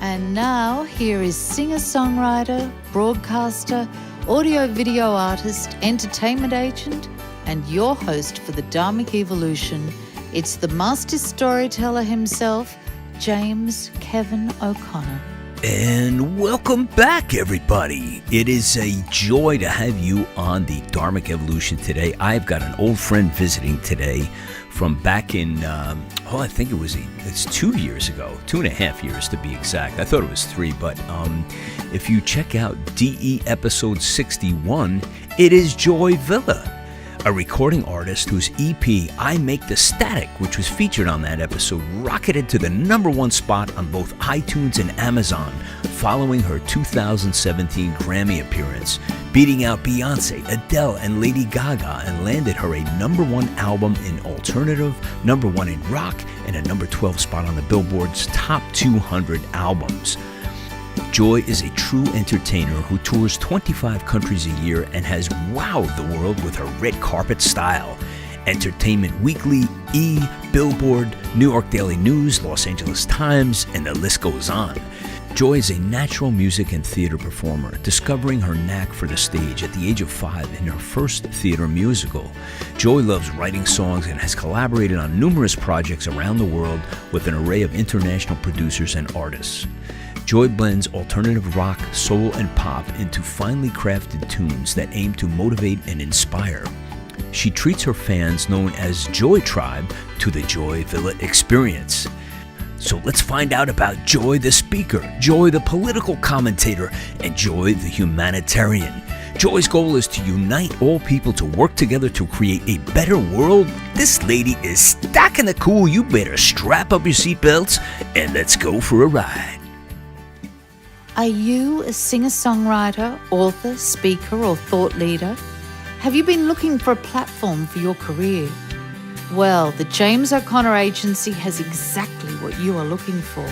And now, here is singer-songwriter, broadcaster, audio-video artist, entertainment agent, and your host for the dHarmic Evolution. It's the master storyteller himself, James Kevin O'Connor. And welcome back, everybody. It is a joy to have you on the dHarmic Evolution today. I've got an old friend visiting today from back in, I think it's 2 years ago, 2.5 years to be exact. I thought it was 3, but if you check out DE episode 61, it is Joy Villa, a recording artist whose EP, I Make the Static, which was featured on that episode, rocketed to the #1 spot on both iTunes and Amazon following her 2017 Grammy appearance, beating out Beyonce, Adele, and Lady Gaga, and landed her a #1 album in alternative, #1 in rock, and a #12 spot on the Billboard's Top 200 albums. Joy is a true entertainer who tours 25 countries a year and has wowed the world with her red carpet style. Entertainment Weekly, E!, Billboard, New York Daily News, Los Angeles Times, and the list goes on. Joy is a natural music and theater performer, discovering her knack for the stage at the age of 5 in her first theater musical. Joy loves writing songs and has collaborated on numerous projects around the world with an array of international producers and artists. Joy blends alternative rock, soul, and pop into finely crafted tunes that aim to motivate and inspire. She treats her fans, known as Joy Tribe, to the Joy Villa experience. So let's find out about Joy the speaker, Joy the political commentator, and Joy the humanitarian. Joy's goal is to unite all people to work together to create a better world. This lady is stacking the cool. You better strap up your seatbelts and let's go for a ride. Are you a singer-songwriter, author, speaker, or thought leader? Have you been looking for a platform for your career? Well, the James O'Connor Agency has exactly what you are looking for.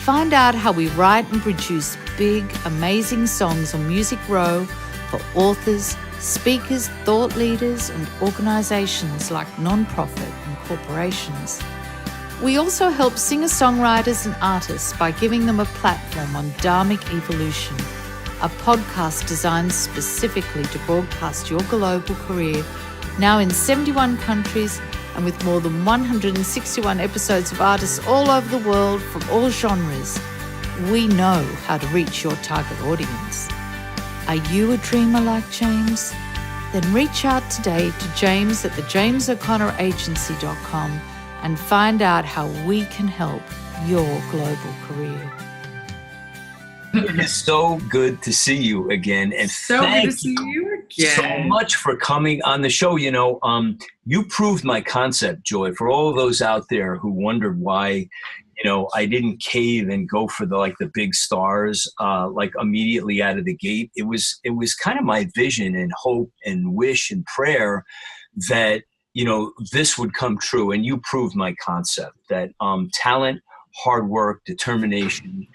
Find out how we write and produce big, amazing songs on Music Row for authors, speakers, thought leaders, and organizations like nonprofit and corporations. We also help singer-songwriters and artists by giving them a platform on dHarmic Evolution, a podcast designed specifically to broadcast your global career, now in 71 countries and with more than 161 episodes of artists all over the world from all genres. We know how to reach your target audience. Are you a dreamer like James? Then reach out today to James at thejamesO'ConnorAgency.com and find out how we can help your global career. It's so good to see you again, and good to see you again. So much for coming on the show. You know, you proved my concept, Joy. For all of those out there who wondered why, I didn't cave and go for the big stars immediately out of the gate. It was kind of my vision and hope and wish and prayer that this would come true. And you proved my concept that talent, hard work, determination,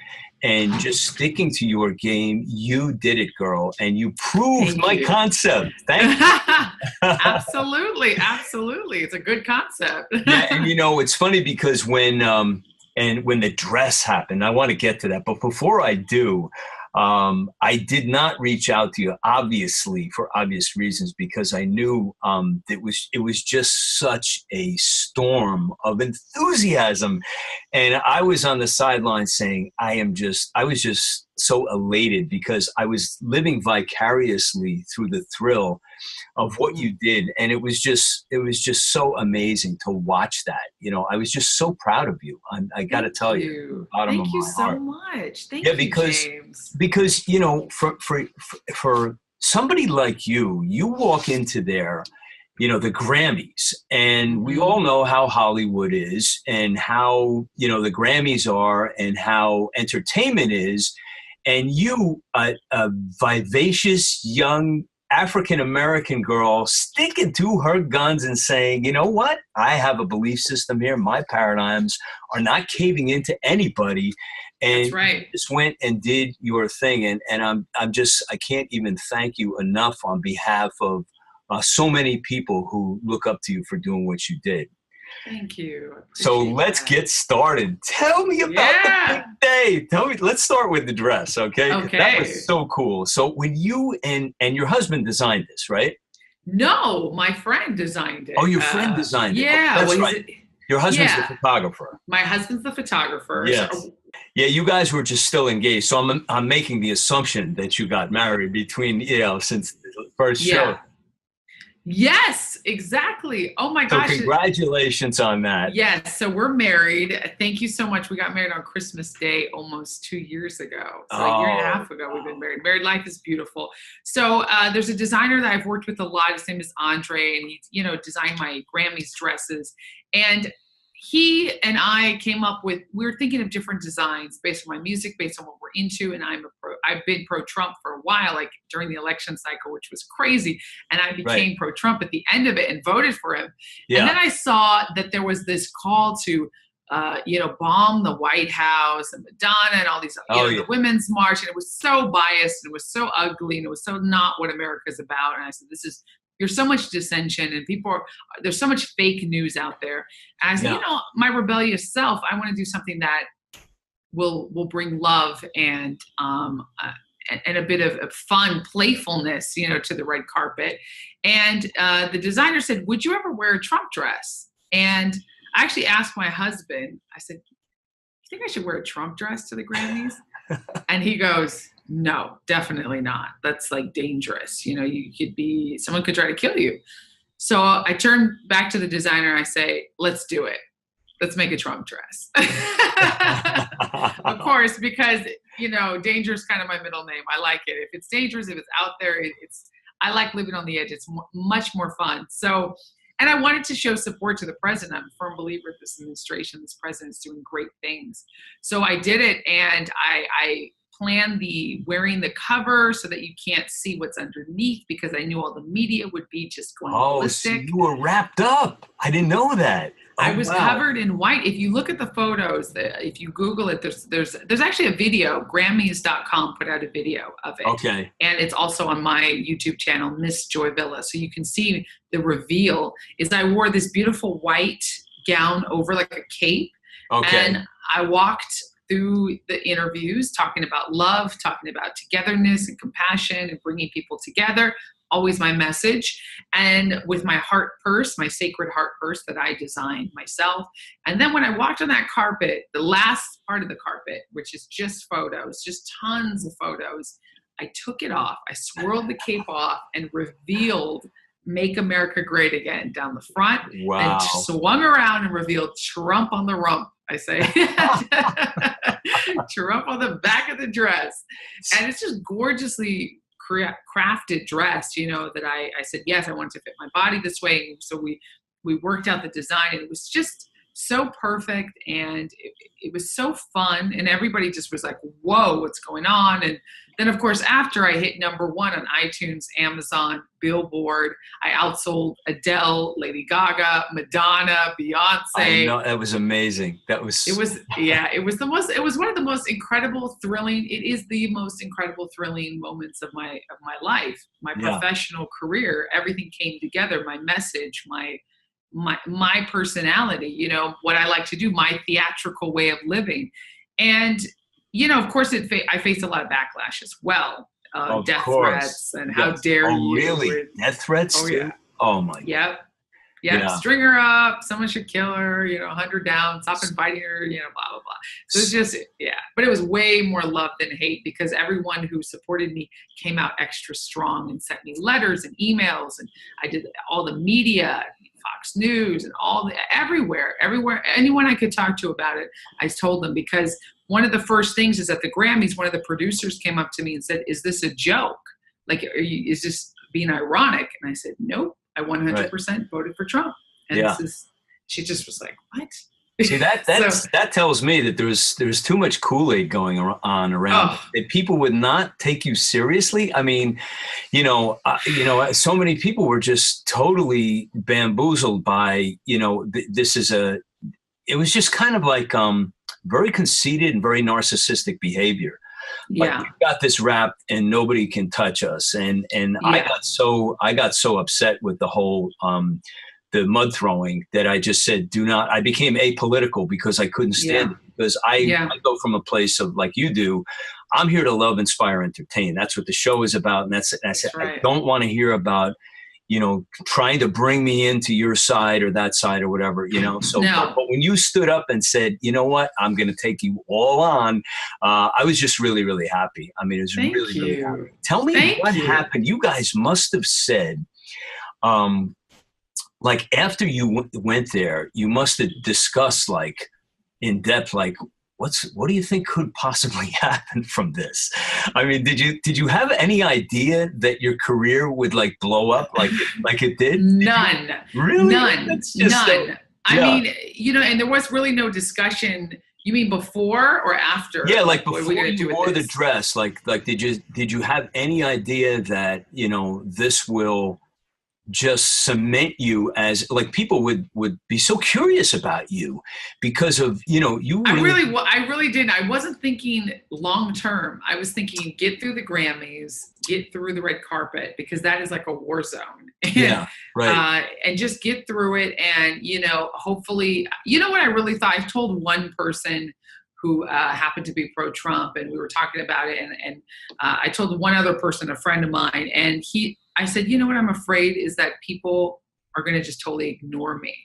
and just sticking to your game, you did it, girl. And you proved my concept. Thank you. Absolutely. It's a good concept. Yeah, and it's funny because when the dress happened, I want to get to that. But before I do, I did not reach out to you, obviously, for obvious reasons, because I knew it was just such a storm of enthusiasm. And I was on the sidelines saying, I was just so elated because I was living vicariously through the thrill of what you did. And it was just so amazing to watch that. I was just so proud of you. I got to tell you, bottom of my heart. Thank you so much. Thank you, James. Because for somebody like you walk into there, the Grammys, and we all know how Hollywood is and how, the Grammys are and how entertainment is. And you, a vivacious young African-American girl, sticking to her guns and saying, you know what? I have a belief system here. My paradigms are not caving into anybody. And that's right. You just went and did your thing. And I can't even thank you enough on behalf of so many people who look up to you for doing what you did. Thank you. So let's get started. Tell me about the big day. Let's start with the dress, okay? Okay. That was so cool. So when you and your husband designed this, right? No, my friend designed it. Oh, your friend designed it. Yeah. That's right. Your husband's the photographer. My husband's the photographer. Yes. So, yeah, you guys were just still engaged. So I'm making the assumption that you got married between, since the first show. Yes, exactly. Oh my gosh. So congratulations on that. Yes. So we're married. Thank you so much. We got married on Christmas Day almost 2 years ago. So a year and a half ago, we've been married. Married life is beautiful. So there's a designer that I've worked with a lot. His name is Andre, and he, designed my Grammys dresses. And he and I came up with, we were thinking of different designs based on my music, based on what we're into. And I've been pro-Trump for a while, like during the election cycle, which was crazy. And I became pro-Trump at the end of it and voted for him. Yeah. And then I saw that there was this call to, bomb the White House and Madonna and all these, the Women's March. And it was so biased and it was so ugly and it was so not what America's about. And I said, there's so much dissension and there's so much fake news out there. And I said, my rebellious self, I want to do something that will bring love and a bit of fun, playfulness, to the red carpet. And the designer said, would you ever wear a Trump dress? And I actually asked my husband, I said, you think I should wear a Trump dress to the Grammys? And he goes, no, definitely not. That's like dangerous. Someone could try to kill you. So I turn back to the designer. I say, let's do it. Let's make a Trump dress. Of course, because, danger is kind of my middle name. I like it. If it's dangerous, if it's out there, I like living on the edge. It's much more fun. So, and I wanted to show support to the president. I'm a firm believer of this administration. This president's doing great things. So I did it, and I planned wearing the cover so that you can't see what's underneath, because I knew all the media would be just going ballistic. So you were wrapped up. I didn't know that. I was covered in white. If you look at the photos, if you Google it, there's actually a video. Grammys.com put out a video of it. Okay. And it's also on my YouTube channel, Miss Joy Villa. So you can see the reveal is I wore this beautiful white gown over like a cape. Okay. And I walked through the interviews talking about love, talking about togetherness and compassion and bringing people together. Always my message. And with my heart purse, my sacred heart purse that I designed myself. And then when I walked on that carpet, the last part of the carpet, which is just photos, just tons of photos, I took it off. I swirled the cape off and revealed Make America Great Again down the front. Wow. And swung around and revealed Trump on the rump, I say. Trump on the back of the dress. And it's just gorgeously crafted dress, that I said, yes, I wanted to fit my body this way. And so we worked out the design, and it was just so perfect, and it was so fun, and everybody just was like, whoa, what's going on? And then of course, after I hit #1 on iTunes, Amazon, Billboard, I outsold Adele, Lady Gaga, Madonna, Beyonce. I know, that was amazing. It was one of the most incredible, thrilling. It is the most incredible, thrilling moments of my life, my professional career. Everything came together. My message, my personality, what I like to do, my theatrical way of living. And, of course, I faced a lot of backlash as well. Death threats and how dare you. Oh, really? Death threats? Oh, yeah. Oh, my God. Yep. Yeah. String her up. Someone should kill her, hunt her down, stop inviting her, blah, blah, blah. So it's just, but it was way more love than hate, because everyone who supported me came out extra strong and sent me letters and emails. And I did all the media, Fox News and everywhere, anyone I could talk to about it, I told them, because one of the first things is at the Grammys, one of the producers came up to me and said, is this a joke? Like, is this being ironic? And I said, nope, I 100% voted for Trump. And she just was like, what? See, that tells me that there's too much Kool-Aid going on around. That people would not take you seriously. I mean, so many people were just totally bamboozled by, it was just kind of like very conceited and very narcissistic behavior. Like, we got this rap and nobody can touch us. And I got so upset with the whole the mud throwing, that I just said, I became apolitical because I couldn't stand it. Because I go from a place of, like you do, I'm here to love, inspire, entertain. That's what the show is about. And I said, I don't want to hear about, trying to bring me into your side or that side or whatever, So, but when you stood up and said, you know what, I'm going to take you all on, I was just really, really happy. I mean, it was really happy. Tell me what happened. You guys must have said, like after you went there, you must have discussed like in depth, like, what do you think could possibly happen from this? I mean, did you have any idea that your career would like blow up like it did? None. Really? None. I mean, and there was really no discussion. You mean before or after? Yeah, like before you wore the dress, like did you have any idea that, this will just cement you as, like, people would be so curious about you because of, you really... I really didn't. I wasn't thinking long term. I was thinking get through the Grammys, get through the red carpet, because that is like a war zone. Yeah, right. And just get through it. And, hopefully, what I really thought, I told one person who happened to be pro-Trump, and we were talking about it. And I told one other person, a friend of mine, and I said, what I'm afraid is that people are going to just totally ignore me.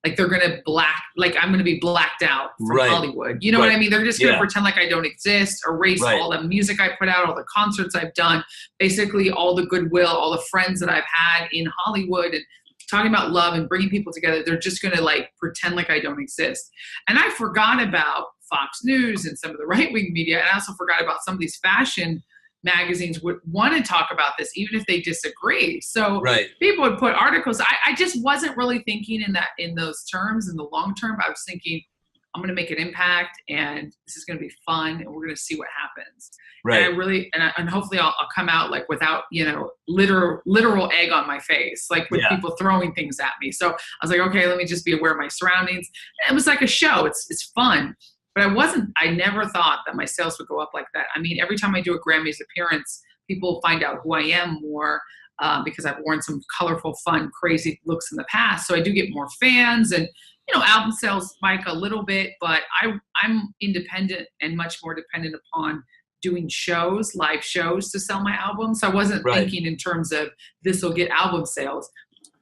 Like they're going to I'm going to be blacked out from Hollywood. You know what I mean? They're just going to pretend like I don't exist, erase all the music I put out, all the concerts I've done, basically all the goodwill, all the friends that I've had in Hollywood, and talking about love and bringing people together. They're just going to like pretend like I don't exist. And I forgot about Fox News and some of the right-wing media. And I also forgot about some of these fashion magazines would want to talk about this, even if they disagree. So people would put articles. I just wasn't really thinking in those terms in the long term. I was thinking, I'm going to make an impact, and this is going to be fun, and we're going to see what happens. Right. And and hopefully I'll come out like without, literal egg on my face, like with people throwing things at me. So I was like, okay, let me just be aware of my surroundings. And it was like a show. It's fun. But I never thought that my sales would go up like that. I mean, every time I do a Grammys appearance, people find out who I am more because I've worn some colorful, fun, crazy looks in the past. So I do get more fans, and, album sales spike a little bit, but I'm independent and much more dependent upon doing shows, live shows, to sell my album. So I wasn't thinking in terms of this will get album sales,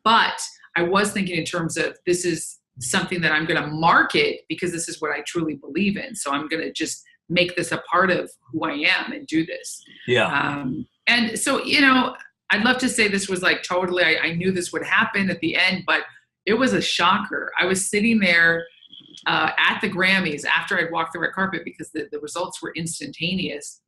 but I was thinking in terms of this is something that I'm going to market because this is what I truly believe in. So I'm going to just make this a part of who I am and do this. Yeah. And so, I'd love to say this was like totally, I knew this would happen at the end, but it was a shocker. I was sitting there at the Grammys after I'd walked the red carpet because the results were instantaneous.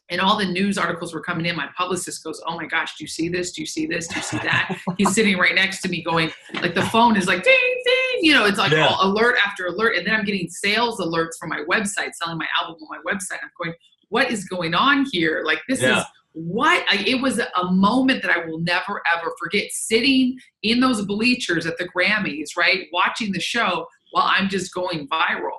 And all the news articles were coming in. My publicist goes, oh my gosh, do you see this? Do you see this? Do you see that? He's sitting right next to me going, like the phone is like, ding, ding. It's like all alert after alert. And then I'm getting sales alerts from my website, selling my album on my website. I'm going, what is going on here? Like this is what? It was a moment that I will never, ever forget, sitting in those bleachers at the Grammys, right? Watching the show while I'm just going viral.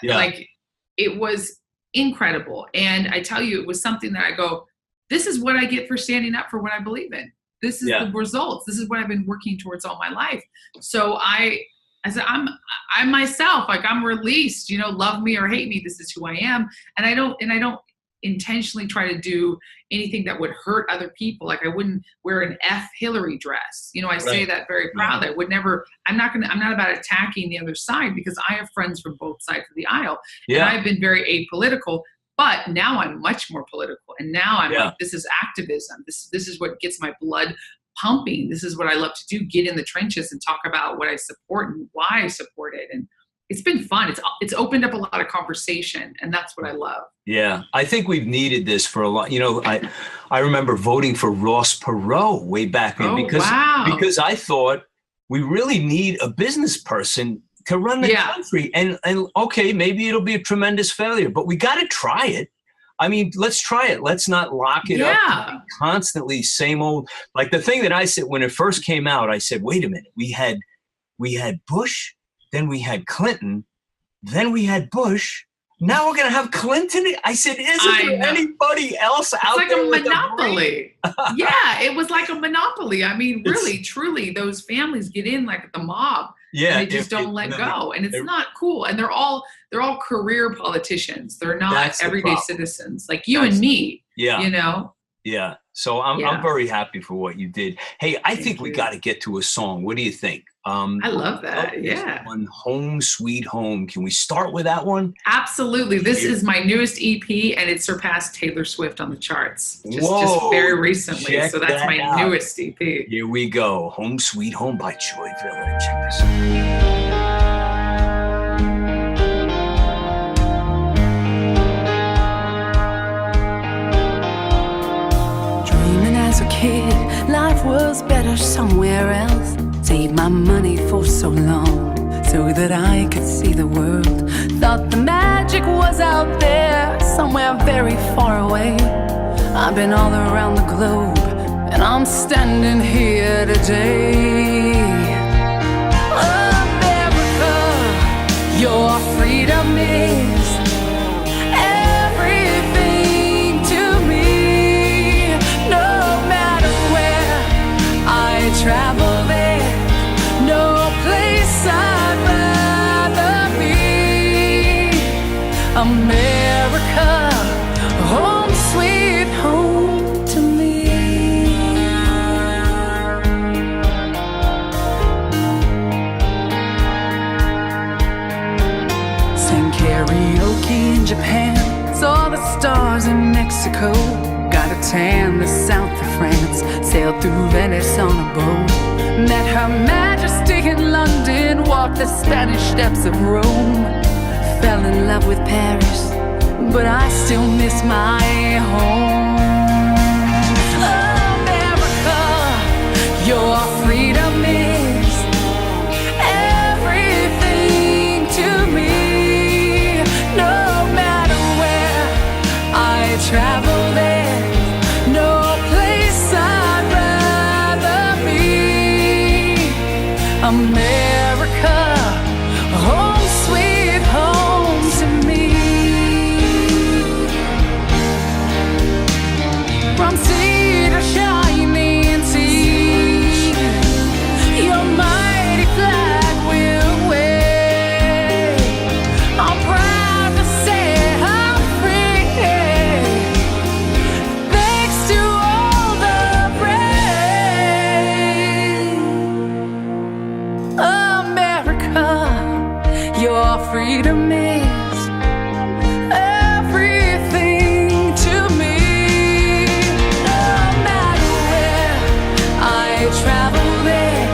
Yeah. Like it was incredible. And I tell you, it was something that I go, this is what I get for standing up for what I believe in. This is the results. This is what I've been working towards all my life. So I said, I'm myself, like I'm released, love me or hate me. This is who I am. And I don't intentionally try to do anything that would hurt other people. Like I wouldn't wear an F Hillary dress. I say that very proudly. I would never, I'm not about attacking the other side because I have friends from both sides of the aisle. Yeah. And I've been very apolitical, but now I'm much more political. And now I'm like, this is activism. This is what gets my blood pumping. This is what I love to do, get in the trenches and talk about what I support and why I support it. And it's been fun. It's opened up a lot of conversation, and that's what I love. Yeah, I think we've needed this for a lot. I remember voting for Ross Perot way back then because I thought we really need a business person to run the country. And okay, maybe it'll be a tremendous failure, but we got to try it. I mean, let's try it. Let's not lock it up. Constantly same old. Like the thing that I said when it first came out, I said, wait a minute, we had Bush. Then we had Clinton, then we had Bush. Now we're gonna have Clinton. I said, isn't I there know. anybody else out It's like there a with monopoly. Yeah, it was like a monopoly. I mean, really, truly, those families get in like the mob. Yeah, And they just don't let go. And it's not cool. And they're all career politicians. They're not That's the everyday problem. citizens like you and me. Yeah. You know? Yeah. So I'm Yeah. very happy for what you did. Hey, I Thank think we you. got to get to a song. What do you think? I love that. Yeah. On Home Sweet Home. Can we start with that one? Absolutely. This is my newest EP, and it surpassed Taylor Swift on the charts just very recently. Check So that's that my out. newest EP. Here we go. Home Sweet Home by Joy Village. Check this out. As a kid, life was better somewhere else. Saved my money for so long, so that I could see the world. Thought the magic was out there, somewhere very far away. I've been all around the globe, and I'm standing here today. America, your freedom is everything to me. Travel there, no place I'd rather be. America, home sweet home to me. Sang karaoke in Japan, saw the stars in Mexico. Got a tan the south of France, sailed through Venice on a boat. Met Her Majesty in London, walked the Spanish steps of Rome. Fell in love with Paris, but I still miss my home. America, your freedom is everything to me. No matter where I travel there, no place I'd rather be. America, home sweet home to me. From sea to shining sea, your mighty flag will wave. I'm proud to say I'm free, thanks to all the brave. America, your freedom is everything to me. No matter where I travel there,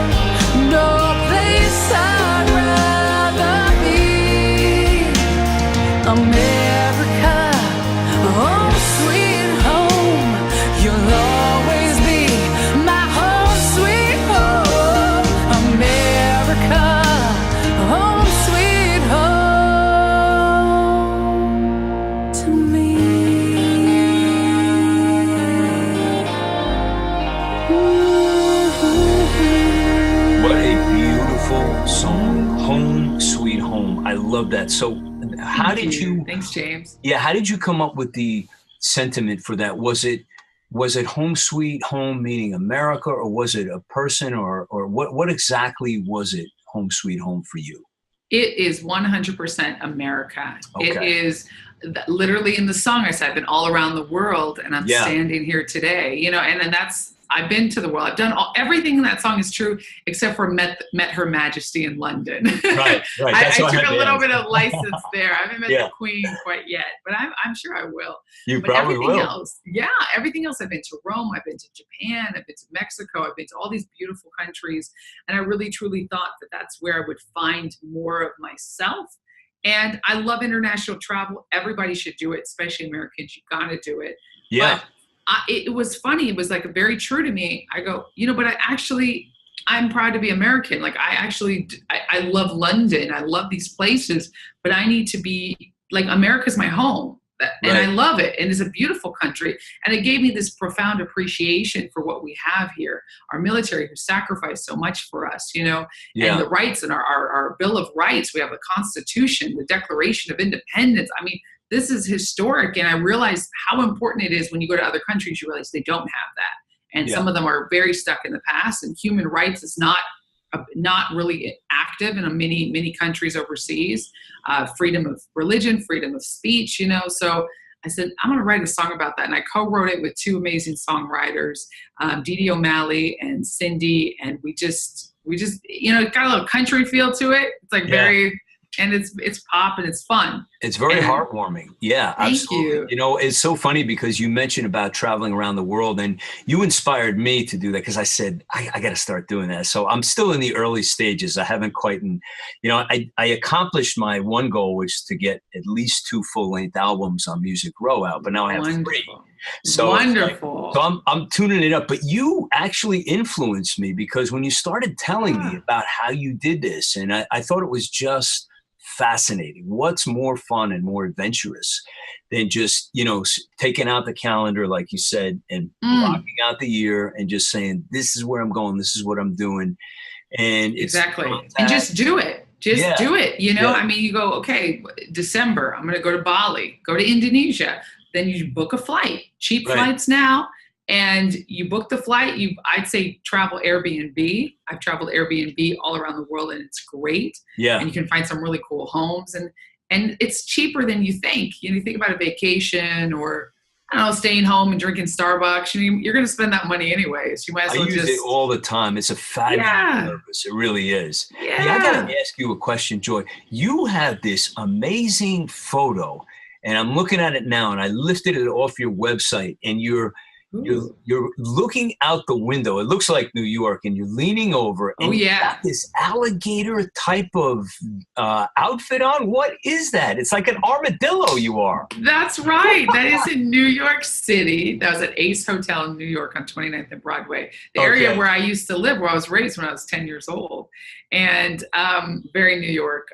no place I'd rather be. America, home sweet home, you'll always be my home sweet home. America, home sweet home to me. What a beautiful song. Home Sweet Home. I love that. So how did you Thanks, James. Yeah, how did you come up with the sentiment for that? Was it home sweet home meaning America, or was it a person, or what exactly was it, home sweet home for you? It is 100% America. Okay. It is literally in the song I said, I've been all around the world and I'm standing here today, you know, and that's, I've been to the world. I've done everything in that song is true, except for met Her Majesty in London. Right. I took a little bit of license there. I haven't met the Queen quite yet, but I'm sure I will. You But probably everything will. else, everything else. I've been to Rome, I've been to Japan, I've been to Mexico, I've been to all these beautiful countries. And I really, truly thought that that's where I would find more of myself. And I love international travel. Everybody should do it, especially Americans. You gotta do it. Yeah. But it was funny. It was like very true to me. I go, you know, but I'm proud to be American. Like I love London. I love these places, but I need to be like, America's my home. And I love it. And it's a beautiful country. And it gave me this profound appreciation for what we have here. Our military who sacrificed so much for us, you know, and the rights and our Bill of Rights. We have the Constitution, the Declaration of Independence. I mean, this is historic. And I realized how important it is when you go to other countries, you realize they don't have that. And some of them are very stuck in the past, and human rights is not really active in many countries overseas. Freedom of religion, freedom of speech, you know. So I said, I'm going to write a song about that. And I co-wrote it with two amazing songwriters, Dee O'Malley and Cindy. And we just, you know, it got a little country feel to it. It's like very, and it's pop and it's fun. It's very heartwarming. Yeah, absolutely. Thank you. You know, it's so funny because you mentioned about traveling around the world, and you inspired me to do that because I said, I got to start doing that. So I'm still in the early stages. I haven't quite, you know, I accomplished my one goal, which is to get at least 2 full-length albums on Music Row out, but now I have 3. So wonderful. So I'm tuning it up. But you actually influenced me because when you started telling me about how you did this, and I thought it was just fascinating. What's more fun and more adventurous than just, you know, taking out the calendar, like you said, and blocking out the year and just saying, this is where I'm going, this is what I'm doing. And it's exactly. And just do it. Just do it. You know, I mean, you go, okay, December, I'm going to go to Bali, go to Indonesia. Then you book a flight, cheap flights now. And you book the flight, I'd say travel Airbnb. I've traveled Airbnb all around the world and it's great. Yeah. And you can find some really cool homes and it's cheaper than you think. You know, you think about a vacation or, I don't know, staying home and drinking Starbucks. You're going to spend that money anyways. You might as well I use it all the time. It's a fabulous service. It really is. Yeah. Hey, I got to ask you a question, Joy. You have this amazing photo and I'm looking at it now and I lifted it off your website and you're looking out the window. It looks like New York, and you're leaning over. And you got this alligator type of outfit on. What is that? It's like an armadillo. You are. That's right. That is in New York City. That was at Ace Hotel in New York on 29th and Broadway, the area where I used to live, where I was raised when I was 10 years old, and very New York.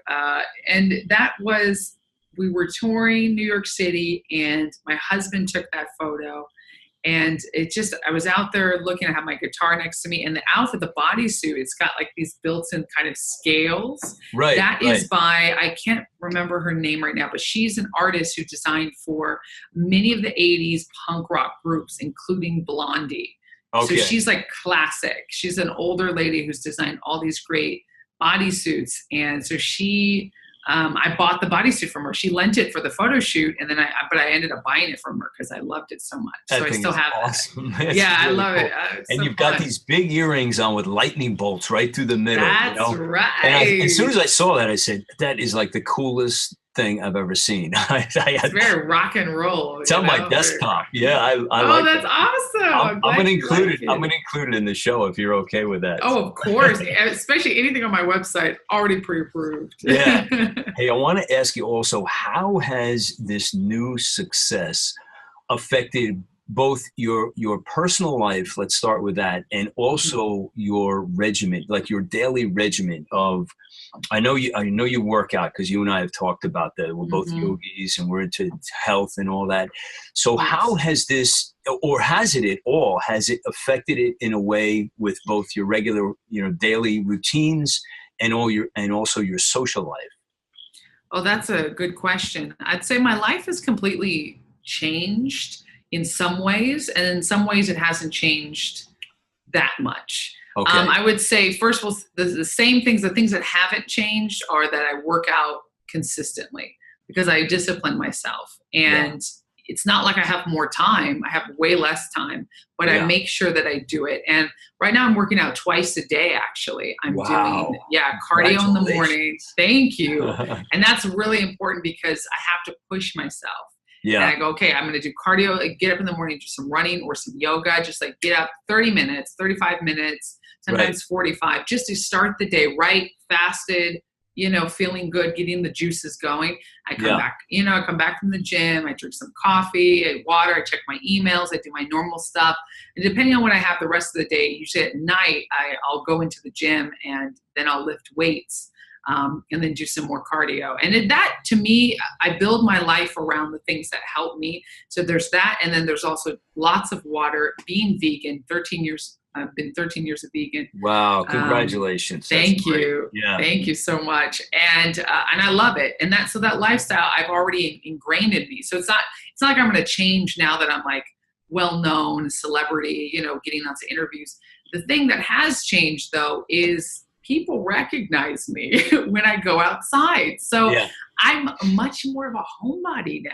And that was, we were touring New York City, and my husband took that photo. And I was out there looking, I have my guitar next to me and the outfit, the bodysuit, it's got like these built-in kind of scales. Right. That is by, I can't remember her name right now, but she's an artist who designed for many of the 80s punk rock groups, including Blondie. Okay. So she's like classic. She's an older lady who's designed all these great bodysuits. And so I bought the bodysuit from her. She lent it for the photo shoot, and then I ended up buying it from her because I loved it so much. So I still have that. Yeah, really I love it. And so you've got these big earrings on with lightning bolts right through the middle. That's right. And as soon as I saw that, I said, that is like the coolest thing I've ever seen. It's very rock and roll. It's on my desktop. Yeah, I like that's awesome. I'm gonna include it. I'm gonna include it in the show if you're okay with that. Oh, of course. Especially anything on my website already pre-approved. Yeah. Hey, I want to ask you also, how has this new success affected both your personal life, let's start with that, and also your regimen, like your daily regimen of, I know you work out because you and I have talked about that. We're both yogis and we're into health and all that. So how has this, or has it at all, has it affected it in a way with both your regular, daily routines and also your social life? Oh, that's a good question. I'd say my life has completely changed in some ways, and in some ways it hasn't changed that much. Okay. I would say, first of all, the same things, the things that haven't changed are that I work out consistently because I discipline myself. And it's not like I have more time. I have way less time, but I make sure that I do it. And right now I'm working out twice a day, actually. I'm doing cardio in the morning. Thank you. And that's really important because I have to push myself. Yeah. And I go, okay, I'm going to do cardio, like get up in the morning, do some running or some yoga, just like get up 30 minutes, 35 minutes, sometimes 45, just to start the day right, fasted, feeling good, getting the juices going. I come back, I come back from the gym, I drink some coffee, water, I check my emails, I do my normal stuff. And depending on what I have the rest of the day, usually at night, I'll go into the gym and then I'll lift weights. and then do some more cardio. And that, to me, I build my life around the things that help me. So there's that. And then there's also lots of water, being vegan, 13 years. I've been 13 years a vegan. Wow. Congratulations. Thank you. Yeah. Thank you so much. And I love it. And so that lifestyle I've already ingrained in me. So it's not like I'm going to change now that I'm like well-known celebrity, getting lots of interviews. The thing that has changed though is people recognize me when I go outside. So I'm much more of a homebody now.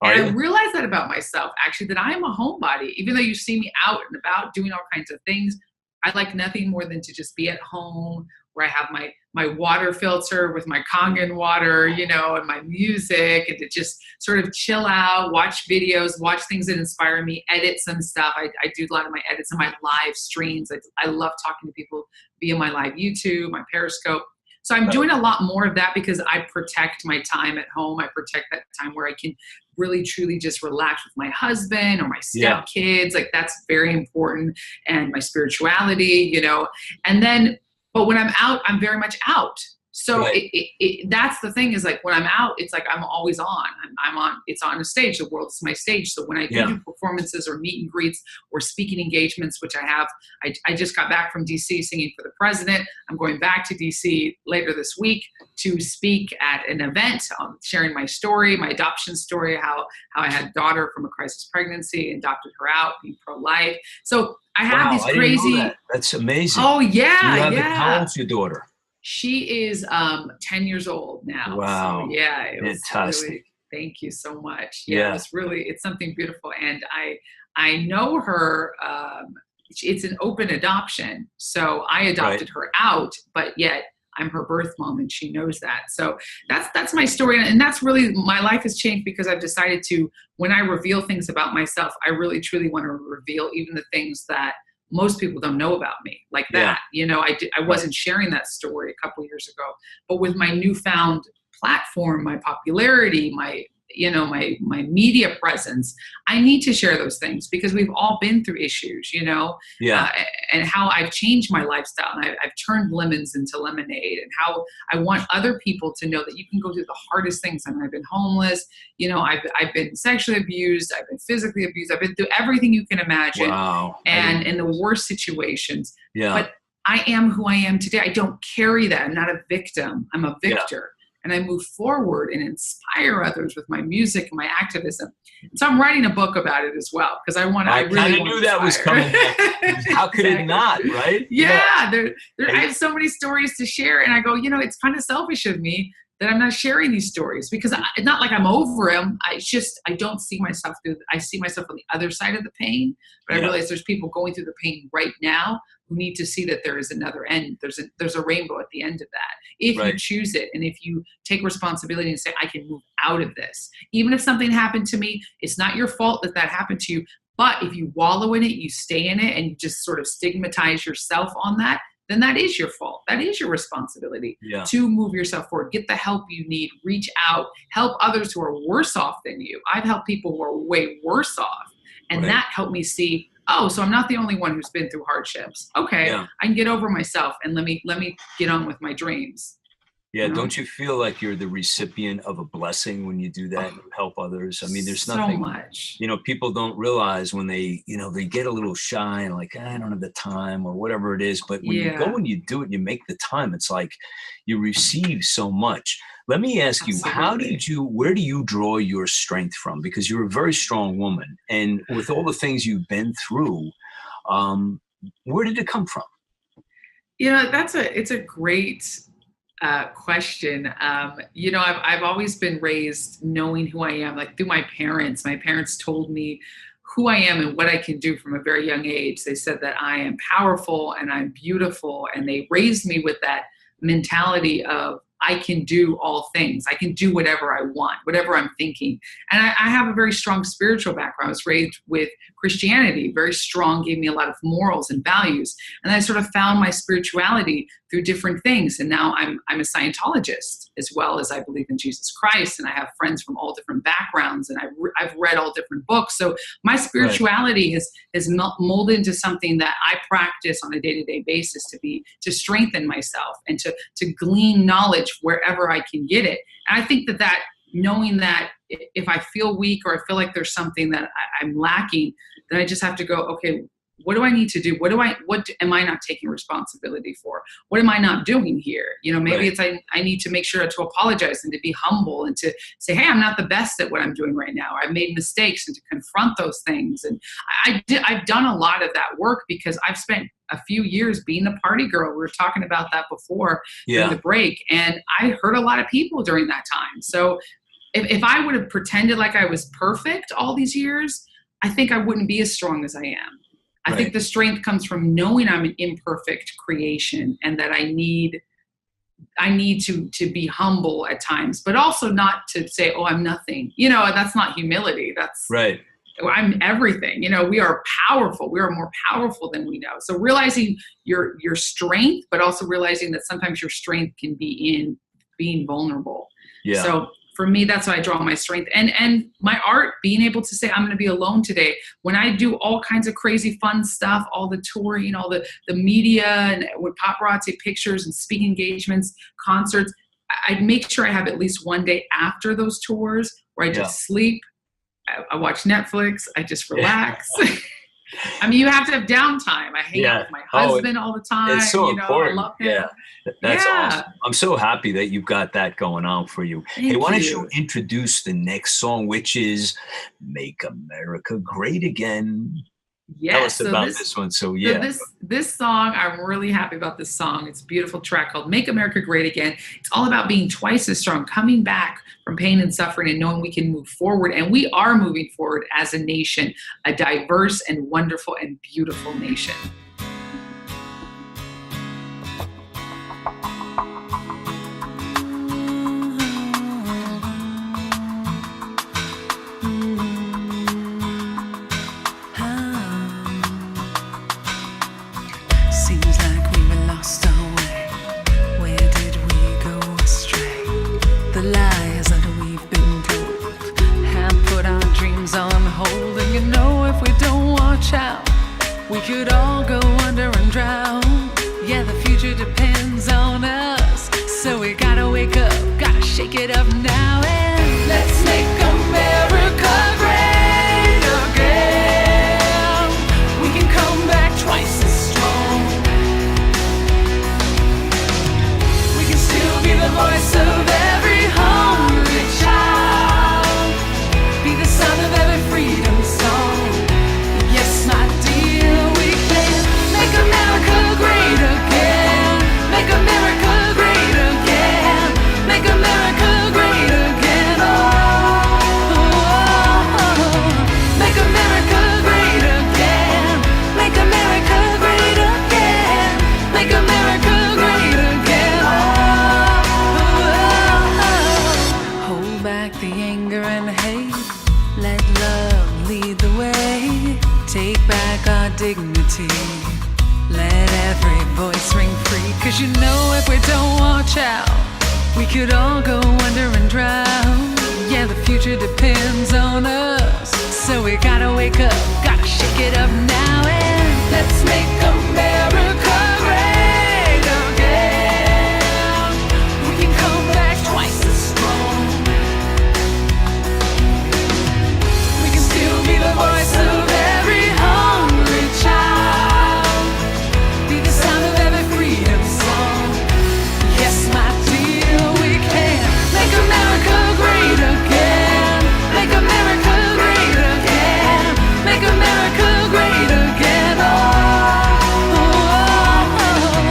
And I realize that about myself, actually, that I am a homebody. Even though you see me out and about doing all kinds of things, I like nothing more than to just be at home where I have my water filter with my Kangen water, and my music, and to just sort of chill out, watch videos, watch things that inspire me, edit some stuff. I do a lot of my edits and my live streams. I love talking to people via my live YouTube, my Periscope. So I'm doing a lot more of that because I protect my time at home. I protect that time where I can really, truly just relax with my husband or my stepkids. Like that's very important. And my spirituality, and then, but when I'm out, I'm very much out. So that's the thing is like when I'm out, it's like I'm always on. I'm on. It's on a stage. The world's my stage. So when I do performances or meet and greets or speaking engagements, which I have, I just got back from DC singing for the president. I'm going back to DC later this week to speak at an event, sharing my story, my adoption story, how I had a daughter from a crisis pregnancy and adopted her out, being pro-life. So I have these crazy. I didn't know that. That's amazing. Oh yeah, How old's your daughter? She is 10 years old now. Wow. So, yeah. It was fantastic. Really, thank you so much. Yeah. It's something beautiful. And I know her, it's an open adoption. So I adopted her out, but yet I'm her birth mom and she knows that. So that's my story. And that's really, my life has changed because I've decided to, when I reveal things about myself, I really truly want to reveal even the things that most people don't know about me like that. I wasn't sharing that story a couple years ago, but with my newfound platform, my popularity, my media presence, I need to share those things because we've all been through issues, and how I've changed my lifestyle and I've turned lemons into lemonade, and how I want other people to know that you can go through the hardest things. I mean, I've been homeless, I've been sexually abused, I've been physically abused, I've been through everything you can imagine, and in the worst situations. But I am who I am today. I don't carry that. I'm not a victim. I'm a victor. And I move forward and inspire others with my music and my activism. So I'm writing a book about it as well because I really knew that was coming. How could it not, right? Yeah. I have so many stories to share, and I go, it's kind of selfish of me that I'm not sharing these stories because it's not like I'm over them. I don't see myself I see myself on the other side of the pain, but I realize there's people going through the pain right now who need to see that there is another end. There's a rainbow at the end of that. If you choose it, and if you take responsibility and say, I can move out of this. Even if something happened to me, it's not your fault that happened to you. But if you wallow in it, you stay in it, and you just sort of stigmatize yourself on that, then that is your fault. That is your responsibility to move yourself forward. Get the help you need. Reach out. Help others who are worse off than you. I've helped people who are way worse off. And that helped me see, so I'm not the only one who's been through hardships. Okay, I can get over myself and let me get on with my dreams. Yeah, don't you feel like you're the recipient of a blessing when you do that and help others? I mean, there's nothing. So much. People don't realize when they get a little shy and like, I don't have the time or whatever it is. But when you go and you do it and you make the time, it's like you receive so much. Let me ask you, where do you draw your strength from? Because you're a very strong woman. And with all the things you've been through, where did it come from? It's a great question. I've always been raised knowing who I am, like through my parents. My parents told me who I am and what I can do from a very young age. They said that I am powerful and I'm beautiful, and they raised me with that mentality of I can do all things. I can do whatever I want, whatever I'm thinking. And I have a very strong spiritual background. I was raised with Christianity, very strong, gave me a lot of morals and values. And I sort of found my spirituality through through different things. And now I'm a Scientologist, as well as I believe in Jesus Christ. And I have friends from all different backgrounds, and I've read all different books. So my spirituality has molded into something that I practice on a day-to-day basis to strengthen myself and to glean knowledge wherever I can get it. And I think that knowing that if I feel weak or I feel like there's something that I'm lacking, then I just have to go, okay, what do I need to do? What am I not taking responsibility for? What am I not doing here? Maybe it's I need to make sure to apologize and to be humble and to say, hey, I'm not the best at what I'm doing right now. I've made mistakes, and to confront those things. And I've done a lot of that work because I've spent a few years being a party girl. We were talking about that before during the break, and I hurt a lot of people during that time. So if I would have pretended like I was perfect all these years, I think I wouldn't be as strong as I am. I think the strength comes from knowing I'm an imperfect creation, and that I need to be humble at times, but also not to say, oh, I'm nothing. That's not humility. That's right. I'm everything. We are powerful. We are more powerful than we know. So realizing your strength, but also realizing that sometimes your strength can be in being vulnerable. Yeah. So for me, that's why I draw my strength. And my art, being able to say, I'm going to be alone today. When I do all kinds of crazy fun stuff, all the touring, all the media, and with paparazzi pictures and speaking engagements, concerts, I make sure I have at least one day after those tours where I just sleep. I watch Netflix. I just relax. I mean, you have to have downtime. I hang out with my husband all the time. It's so important. I love him. Yeah. That's awesome. I'm so happy that you've got that going on for you. Hey, why don't you introduce the next song, which is Make America Great Again? Yes. Tell us about this one. So this song, I'm really happy about this song. It's a beautiful track called Make America Great Again. It's all about being twice as strong, coming back from pain and suffering, and knowing we can move forward. And we are moving forward as a nation, a diverse and wonderful and beautiful nation. We could all go under and drown. Yeah, the future depends on us. So we gotta wake up, gotta shake it up now, and let's make America great again. We can come back twice as strong. We can still be the voice of every hungry child, be the sound of every freedom song. Yes, my dear, we can make America great again. Make America great again. Make America great again. Oh, oh, oh. Make America great again. Make America great again. Make America great again. Oh, oh, oh. Hold back the anger and hate. Let love lead the way. Take back our dignity. Let every voice ring free. 'Cause if we don't watch out, we could all go under and drown. Yeah, the future depends on us. So we gotta wake up, gotta shake it up now, and let's make America great again. We can come back twice as strong. We can still be the voice of every hungry child, be the sound of every freedom song. Yes, my dear, we can make America great again. Make America great again. Make America great again. Oh, oh, oh.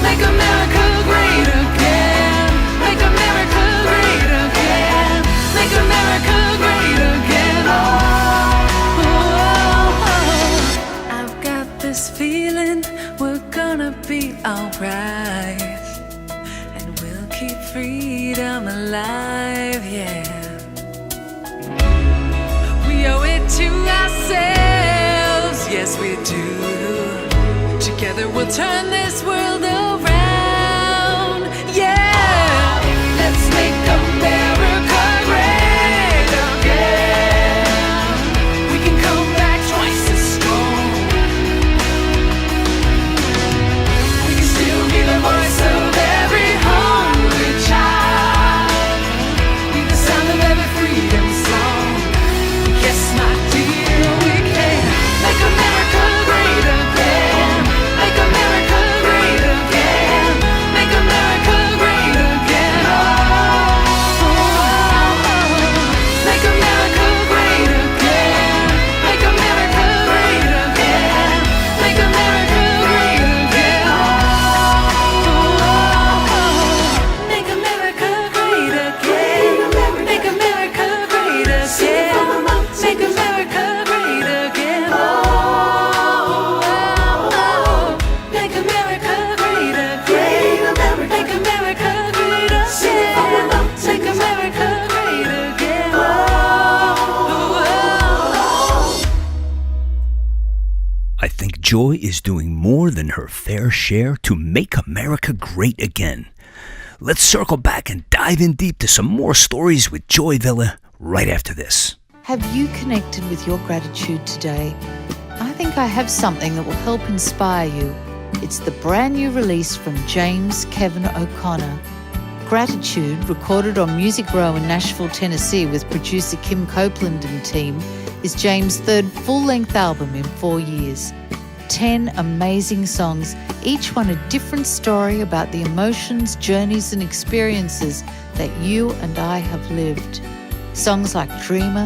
Make America great again. Make America great again. Make America great again. Oh, oh, oh. I've got this feeling we're gonna be alright, and we'll keep freedom alive, yeah. We owe it to ourselves, yes we do. Together we'll turn this world around. Joy is doing more than her fair share to make America great again. Let's circle back and dive in deep to some more stories with Joy Villa right after this. Have you connected with your gratitude today? I think I have something that will help inspire you. It's the brand new release from James Kevin O'Connor. Gratitude, recorded on Music Row in Nashville, Tennessee with producer Kim Copeland and team, is James' third full-length album in 4 years. 10 amazing songs, each one a different story about the emotions, journeys and experiences that you and I have lived. Songs like Dreamer,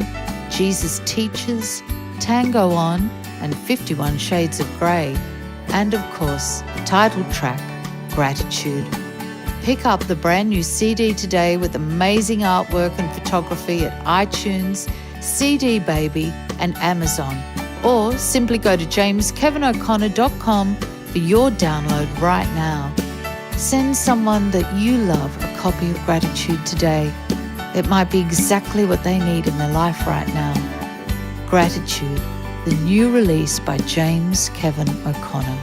Jesus Teaches, Tango On, and 51 Shades of Grey. And of course, title track, Gratitude. Pick up the brand new CD today with amazing artwork and photography at iTunes, CD Baby, and Amazon. Or simply go to jameskevino'connor.com for your download right now. Send someone that you love a copy of Gratitude today. It might be exactly what they need in their life right now. Gratitude, the new release by James Kevin O'Connor.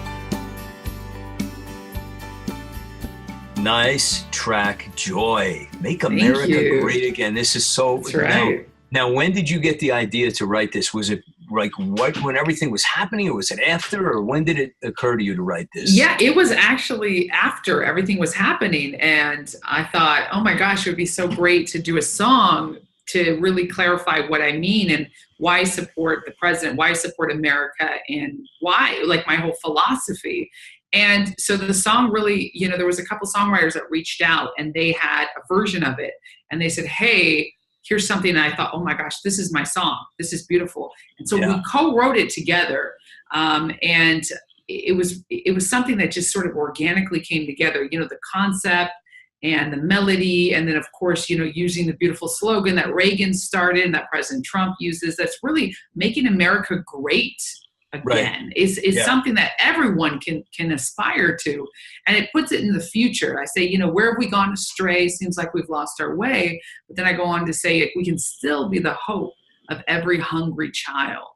Nice track, Joy. Make America great again. This is so... That's right. Now, when did you get the idea to write this? Was it like when everything was happening, or was it after, or when did it occur to you to write this? Yeah, it was actually after everything was happening. And I thought, oh my gosh, it would be so great to do a song to really clarify what I mean and why I support the president, why I support America, and why, like my whole philosophy. And so the song really, there was a couple songwriters that reached out and they had a version of it. And they said, hey, here's something. And I thought, oh my gosh, this is my song. This is beautiful. And so we co-wrote it together. And it was something that just sort of organically came together, the concept and the melody. And then of course, using the beautiful slogan that Reagan started and that President Trump uses, that's really making America great again. Is something that everyone can aspire to, and it puts it in the future. I say, where have we gone astray? Seems like we've lost our way. But then I go on to say we can still be the hope of every hungry child.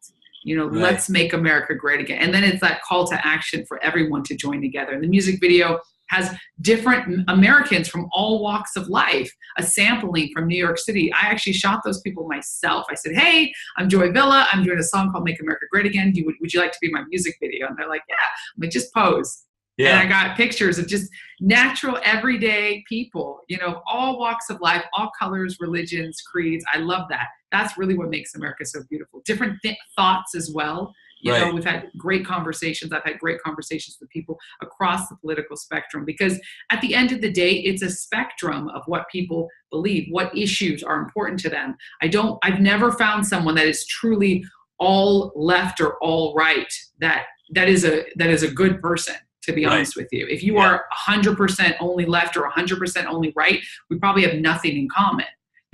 Let's make America great again. And then it's that call to action for everyone to join together. And the music video has different Americans from all walks of life, a sampling from New York City. I actually shot those people myself. I said, hey, I'm Joy Villa. I'm doing a song called Make America Great Again. Would you like to be my music video? And they're like, yeah. I'm like, just pose. Yeah. And I got pictures of just natural, everyday people, all walks of life, all colors, religions, creeds. I love that. That's really what makes America so beautiful. Different thoughts as well. We've had great conversations. I've had great conversations with people across the political spectrum, because at the end of the day, it's a spectrum of what people believe, what issues are important to them. I've never found someone that is truly all left or all right. That is a good person, to be honest with you. If you are 100% only left or 100% only right, we probably have nothing in common.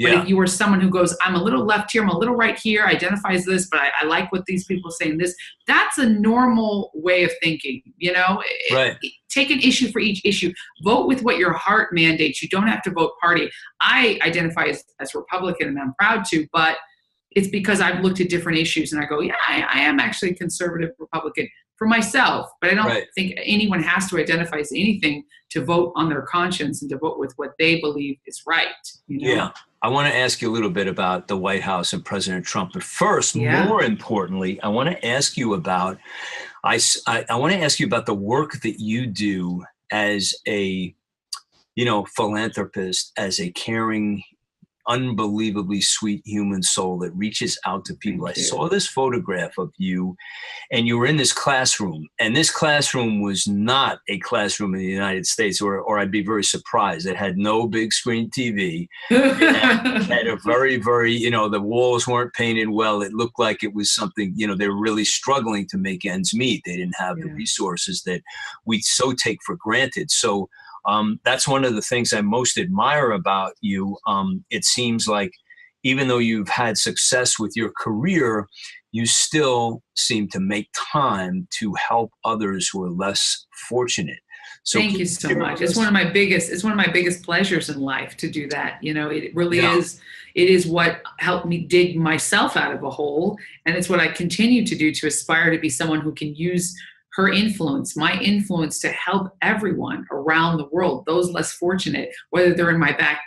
But if you are someone who goes, I'm a little left here, I'm a little right here, identifies this, but I like what these people say in this, that's a normal way of thinking, Take an issue for each issue. Vote with what your heart mandates. You don't have to vote party. I identify as Republican, and I'm proud to, but it's because I've looked at different issues and I go, I am actually conservative Republican for myself, but I don't think anyone has to identify as anything to vote on their conscience and to vote with what they believe is right. Yeah. I want to ask you a little bit about the White House and President Trump. But first, more importantly, I want to ask you about the work that you do as a, philanthropist, as a caring, unbelievably sweet human soul that reaches out to people. I saw this photograph of you, and you were in this classroom, and this classroom was not a classroom in the United States, or I'd be very surprised. It had no big screen TV. It had a very, very, the walls weren't painted well. It looked like it was something, they were really struggling to make ends meet. They didn't have the resources that we so take for granted. So that's one of the things I most admire about you. It seems like even though you've had success with your career, you still seem to make time to help others who are less fortunate. So thank you so much. It's one of my biggest pleasures in life to do that. It really is. It is what helped me dig myself out of a hole. And it's what I continue to do, to aspire to be someone who can use her influence, my influence to help everyone around the world, those less fortunate, whether they're in my back,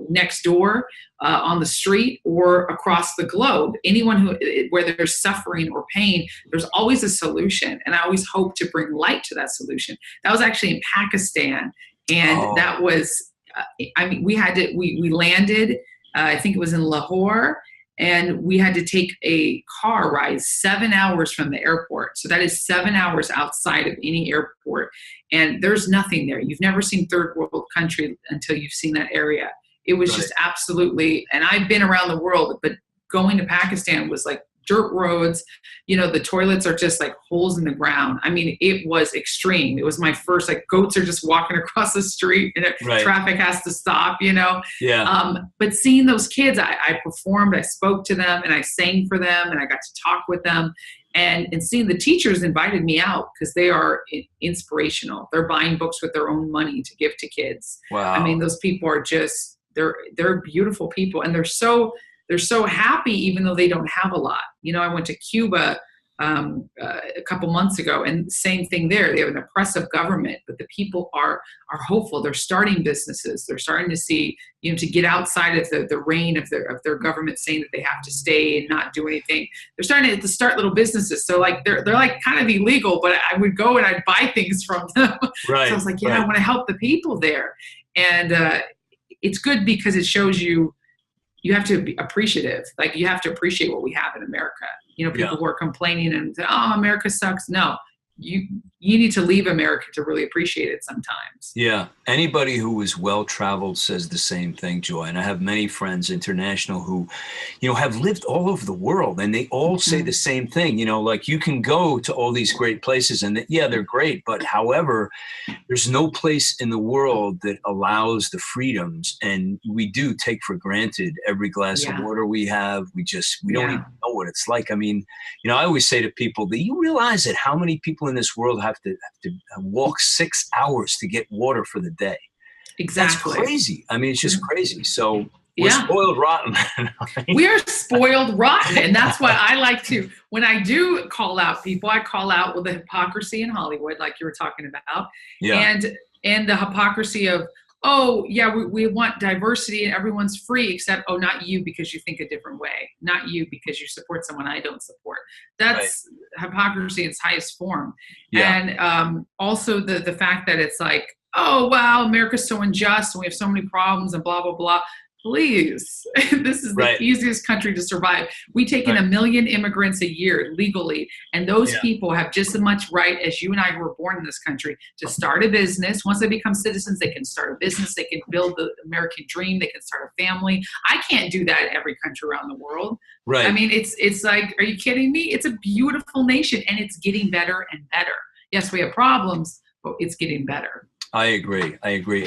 next door, on the street, or across the globe. Anyone where there's suffering or pain, there's always a solution. And I always hope to bring light to that solution. That was actually in Pakistan. And that was, we landed, I think it was in Lahore, and we had to take a car ride 7 hours from the airport. So that is 7 hours outside of any airport. And there's nothing there. You've never seen third world country until you've seen that area. It was just absolutely, and I've been around the world, but going to Pakistan was like dirt roads. The toilets are just like holes in the ground. I mean, it was extreme. It was my first, like, goats are just walking across the street and traffic has to stop, Yeah. But seeing those kids, I performed, I spoke to them, and I sang for them, and I got to talk with them. And seeing the teachers invited me out because they are inspirational. They're buying books with their own money to give to kids. Wow. I mean, those people are just, they're beautiful people, and they're so happy even though they don't have a lot. I went to Cuba a couple months ago, and same thing there. They have an oppressive government, but the people are hopeful. They're starting businesses. They're starting to see, to get outside of the reign of their government saying that they have to stay and not do anything. They're starting to start little businesses. So like they're like kind of illegal, but I would go and I'd buy things from them. Right. So I was like, I want to help the people there. And it's good because it shows you have to be appreciative. Like, you have to appreciate what we have in America. People who are complaining and say, oh, America sucks. No, you need to leave America to really appreciate it sometimes. Yeah. Anybody who is well-traveled says the same thing, Joy. And I have many friends international who, have lived all over the world, and they all say the same thing. Like, you can go to all these great places and they're great. But however, there's no place in the world that allows the freedoms. And we do take for granted every glass of water we have. We don't even know what it's like. I mean, I always say to people, do you realize that how many people in this world have to walk 6 hours to get water for the day? Exactly. That's crazy. I mean, it's just crazy. So we're spoiled rotten. We are spoiled rotten. And that's why I like to, when I do call out people, I call out with the hypocrisy in Hollywood, like you were talking about. Yeah. And the hypocrisy of, we want diversity and everyone's free except, not you because you think a different way. Not you because you support someone I don't support. That's hypocrisy in its highest form. Yeah. And also the fact that it's like, oh, wow, America's so unjust and we have so many problems and blah, blah, blah. Please, this is the easiest country to survive. We take in 1 million immigrants a year legally, and those people have just as much right as you and I who were born in this country to start a business. Once they become citizens, they can start a business, they can build the American dream, they can start a family. I can't do that in every country around the world. Right. I mean, it's like, are you kidding me? It's a beautiful nation, and it's getting better and better. Yes, we have problems, but it's getting better. I agree.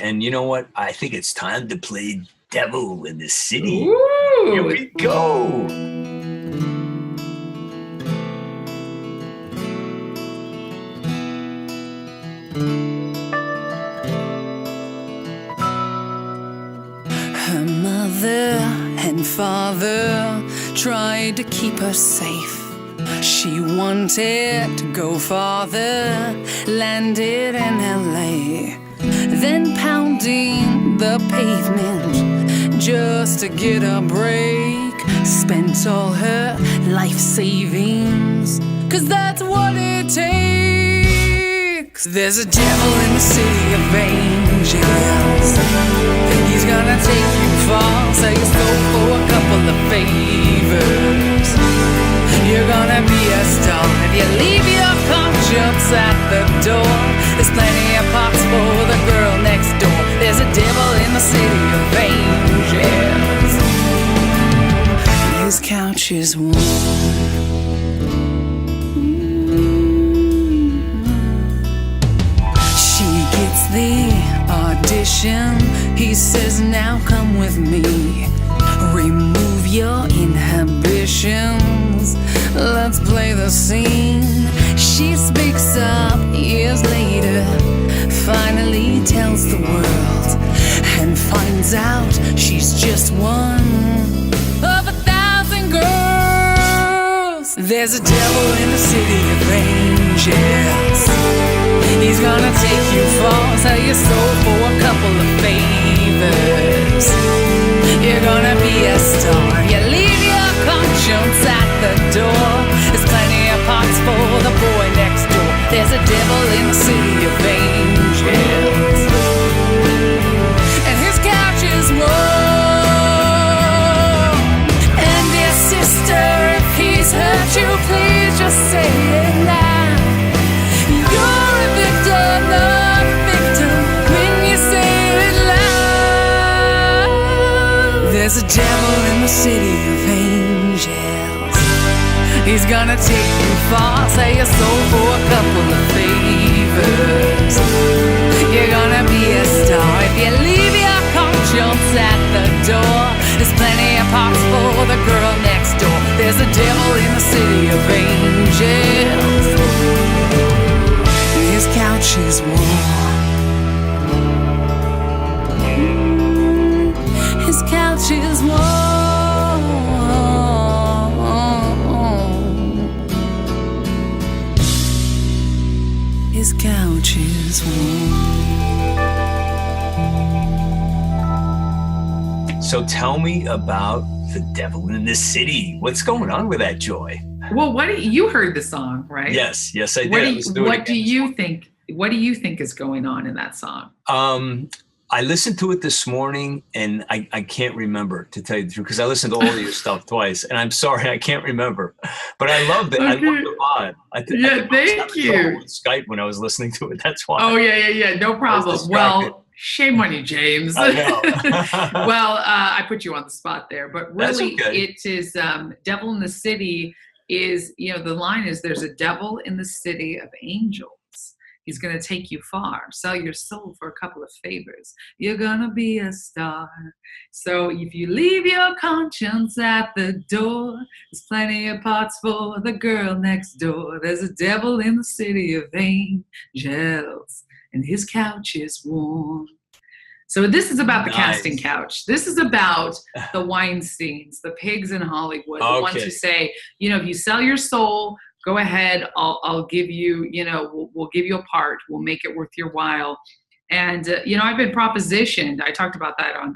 And you know what? I think it's time to play Devil in the City. Ooh. Here we go. Her mother and father tried to keep her safe. She wanted to go farther, landed in LA, then pounding the pavement just to get a break. Spent all her life savings, 'cause that's what it takes. There's a devil in the city of angels. He's gonna take you far, sell your soul for a couple of favors. You're gonna be a star if you leave your conscience at the door. There's plenty of pots for the girl next door. There's a devil in the city of angels. His couch is warm. She gets the audition. He says, now come with me. Remove your inhibitions. Let's play the scene. She speaks up years later, finally tells the world, and finds out she's just one of 1,000 girls. There's a devil in the city of angels. He's gonna take you far, sell your soul for a couple of favors. You're gonna be a star. You leave your conscience at the door. There's plenty of pots for the boy next door. There's a devil in the city of angels, and his couch is warm. And dear sister, if he's hurt you, please just say it now. You're a victim, not a victim, when you say it loud. There's a devil in the city of angels. He's gonna take you far, sell your soul for a couple of favors. You're gonna be a star if you leave your conscience at the door. There's plenty of pots for the girl next door. There's a devil in the city of angels. His couch is warm. His couch is warm. His couch is warm. So tell me about the devil in the city. What's going on with that, Joy? Well, you heard the song, right? Yes, I did. What do you think? What do you think is going on in that song? I listened to it this morning, and I can't remember, to tell you the truth, because I listened to all of your stuff twice, and I'm sorry, I can't remember. But I loved it. Okay. I loved the vibe. Thank you. On Skype when I was listening to it. That's why. Oh, yeah. No problem. Well, shame on you, James. I know. Well, I put you on the spot there, but really, okay. It is "Devil in the City." Is the line is there's a devil in the city of angels. He's going to take you far, sell your soul for a couple of favors. You're going to be a star. So if you leave your conscience at the door, there's plenty of pots for the girl next door. There's a devil in the city of angels, and his couch is warm. So this is about the casting couch. This is about the Weinsteins, the pigs in Hollywood, the ones who say, if you sell your soul, go ahead. I'll give you, we'll give you a part. We'll make it worth your while. And I've been propositioned. I talked about that on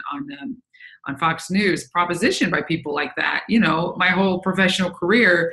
Fox News. Propositioned by people like that. My whole professional career,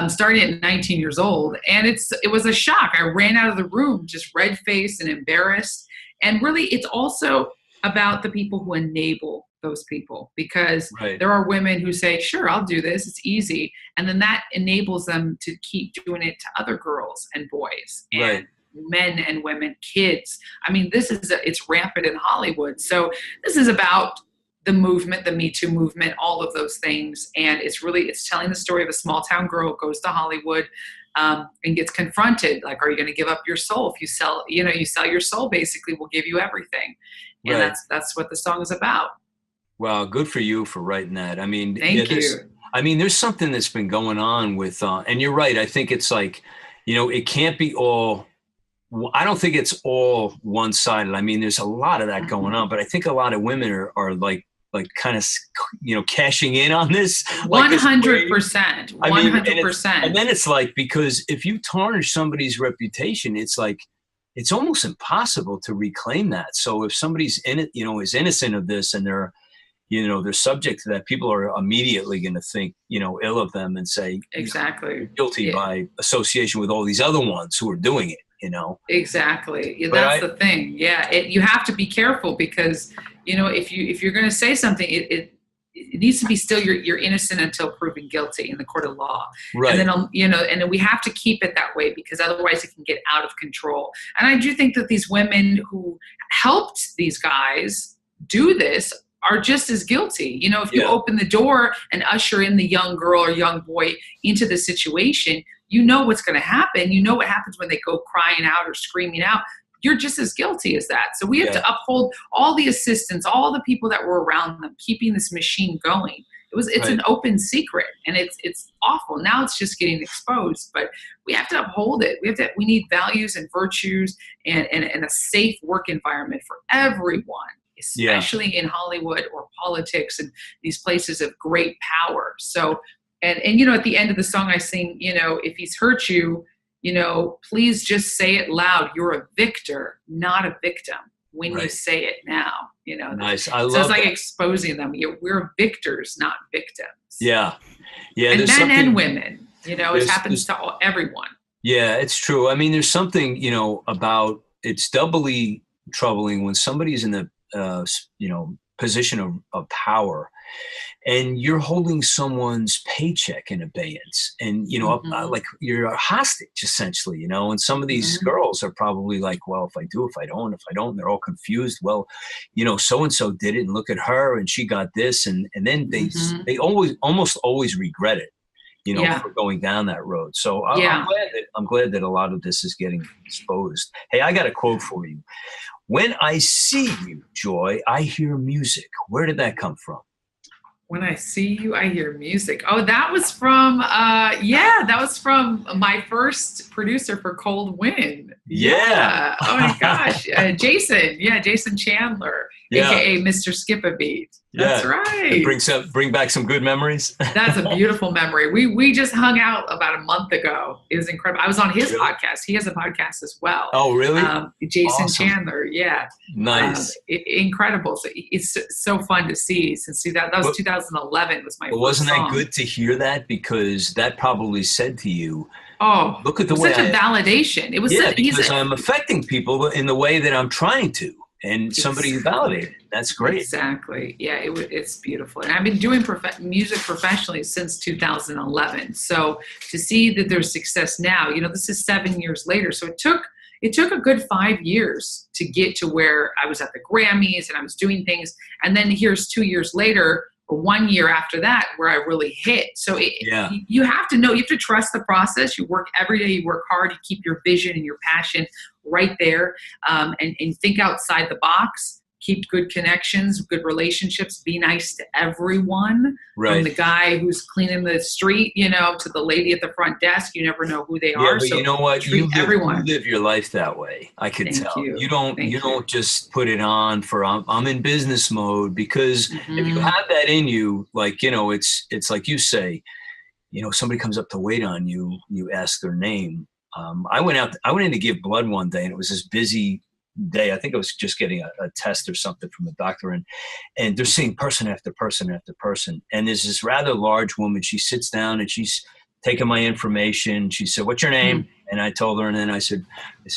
starting at 19 years old, and it was a shock. I ran out of the room, just red-faced and embarrassed. And really, it's also about the people who enable those people, because there are women who say, sure, I'll do this. It's easy. And then that enables them to keep doing it to other girls and boys and men and women, kids. I mean, it's rampant in Hollywood. So this is about the movement, the Me Too movement, all of those things. And it's telling the story of a small town girl who goes to Hollywood and gets confronted. Like, are you going to give up your soul? If you sell your soul, basically, we'll give you everything. And that's what the song is about. Well, good for you for writing that. I mean, thank you. I mean, there's something that's been going on with, and you're right. I think it's like, it can't be all, I don't think it's all one-sided. I mean, there's a lot of that going on, but I think a lot of women are like kind of, cashing in on this. 100%. 100%. And then it's like, because if you tarnish somebody's reputation, it's like, it's almost impossible to reclaim that. So if somebody's in it, is innocent of this, and they're subject to that, people are immediately going to think, ill of them and say, exactly, guilty by association with all these other ones who are doing it, Exactly. That's the thing. Yeah. You have to be careful, because, if you're going to say something, it needs to be still, you're innocent until proven guilty in the court of law. Right. And then, and then we have to keep it that way, because otherwise it can get out of control. And I do think that these women who helped these guys do this are just as guilty. If you open the door and usher in the young girl or young boy into the situation, what's going to happen. What happens when they go crying out or screaming out. You're just as guilty as that. So we have to uphold all the assistants, all the people that were around them, keeping this machine going. It's an open secret, and it's awful. Now it's just getting exposed, but we have to uphold it. We need values and virtues and a safe work environment for everyone, especially in Hollywood or politics and these places of great power. So And you know, at the end of the song, I sing, you know, if he's hurt you, you know, please just say it loud. You're a victor, not a victim. When you say it now, you know. Nice. I so love it's like that. exposing them. We're victors, not victims. Yeah. Yeah. And men and women, you know, it happens to everyone. Yeah, it's true. I mean, there's something, you know, about it's doubly troubling when somebody's in the, you know, position of power and you're holding someone's paycheck in abeyance and, you know, like you're a hostage essentially, you know, and some of these girls are probably like, well, if I do, if I don't, they're all confused. Well, you know, so-and-so did it and look at her and she got this. And then they almost always regret it, you know, for going down that road. So I'm glad that a lot of this is getting exposed. Hey, I got a quote for you. When I see you, Joy, I hear music. Where did that come from? When I see you, I hear music. Oh, that was from, that was from my first producer for Cold Wind. Yeah. Oh my gosh. Jason. Yeah, Jason Chandler, AKA Mr. Skip a Beat. That's right. Bring back some good memories. That's a beautiful memory. We just hung out about a month ago. It was incredible. I was on his podcast. He has a podcast as well. Oh, really? Jason Chandler. Yeah. Nice. Incredible. So it's so fun to see. Since that was 2011 was my first wasn't song. That good to hear that? Because that probably said to you, oh, look at the way such a validation. It was because I'm affecting people in the way that I'm trying to. And somebody validated. That's great. Exactly. Yeah, it's beautiful. And I've been doing music professionally since 2011. So to see that there's success now, you know, this is 7 years later. So it took a good 5 years to get to where I was at the Grammys and I was doing things. And then here's 2 years later, or 1 year after that, where I really hit. So you have to know, you have to trust the process. You work every day, you work hard, you keep your vision and your passion right there, and think outside the box, keep good connections, good relationships, be nice to everyone, from the guy who's cleaning the street, you know, to the lady at the front desk. You never know who they are. But so you know what? You live your life that way. I can tell. You. You don't just put it on for I'm in business mode, because if you have that in you, like, you know, it's like you say, you know, somebody comes up to wait on you, you ask their name. I went in to give blood one day, and it was this busy day. I think I was just getting a test or something from the doctor, and they're seeing person after person after person. And there's this rather large woman. She sits down and she's taking my information. She said, "What's your name?" And I told her, and then I said,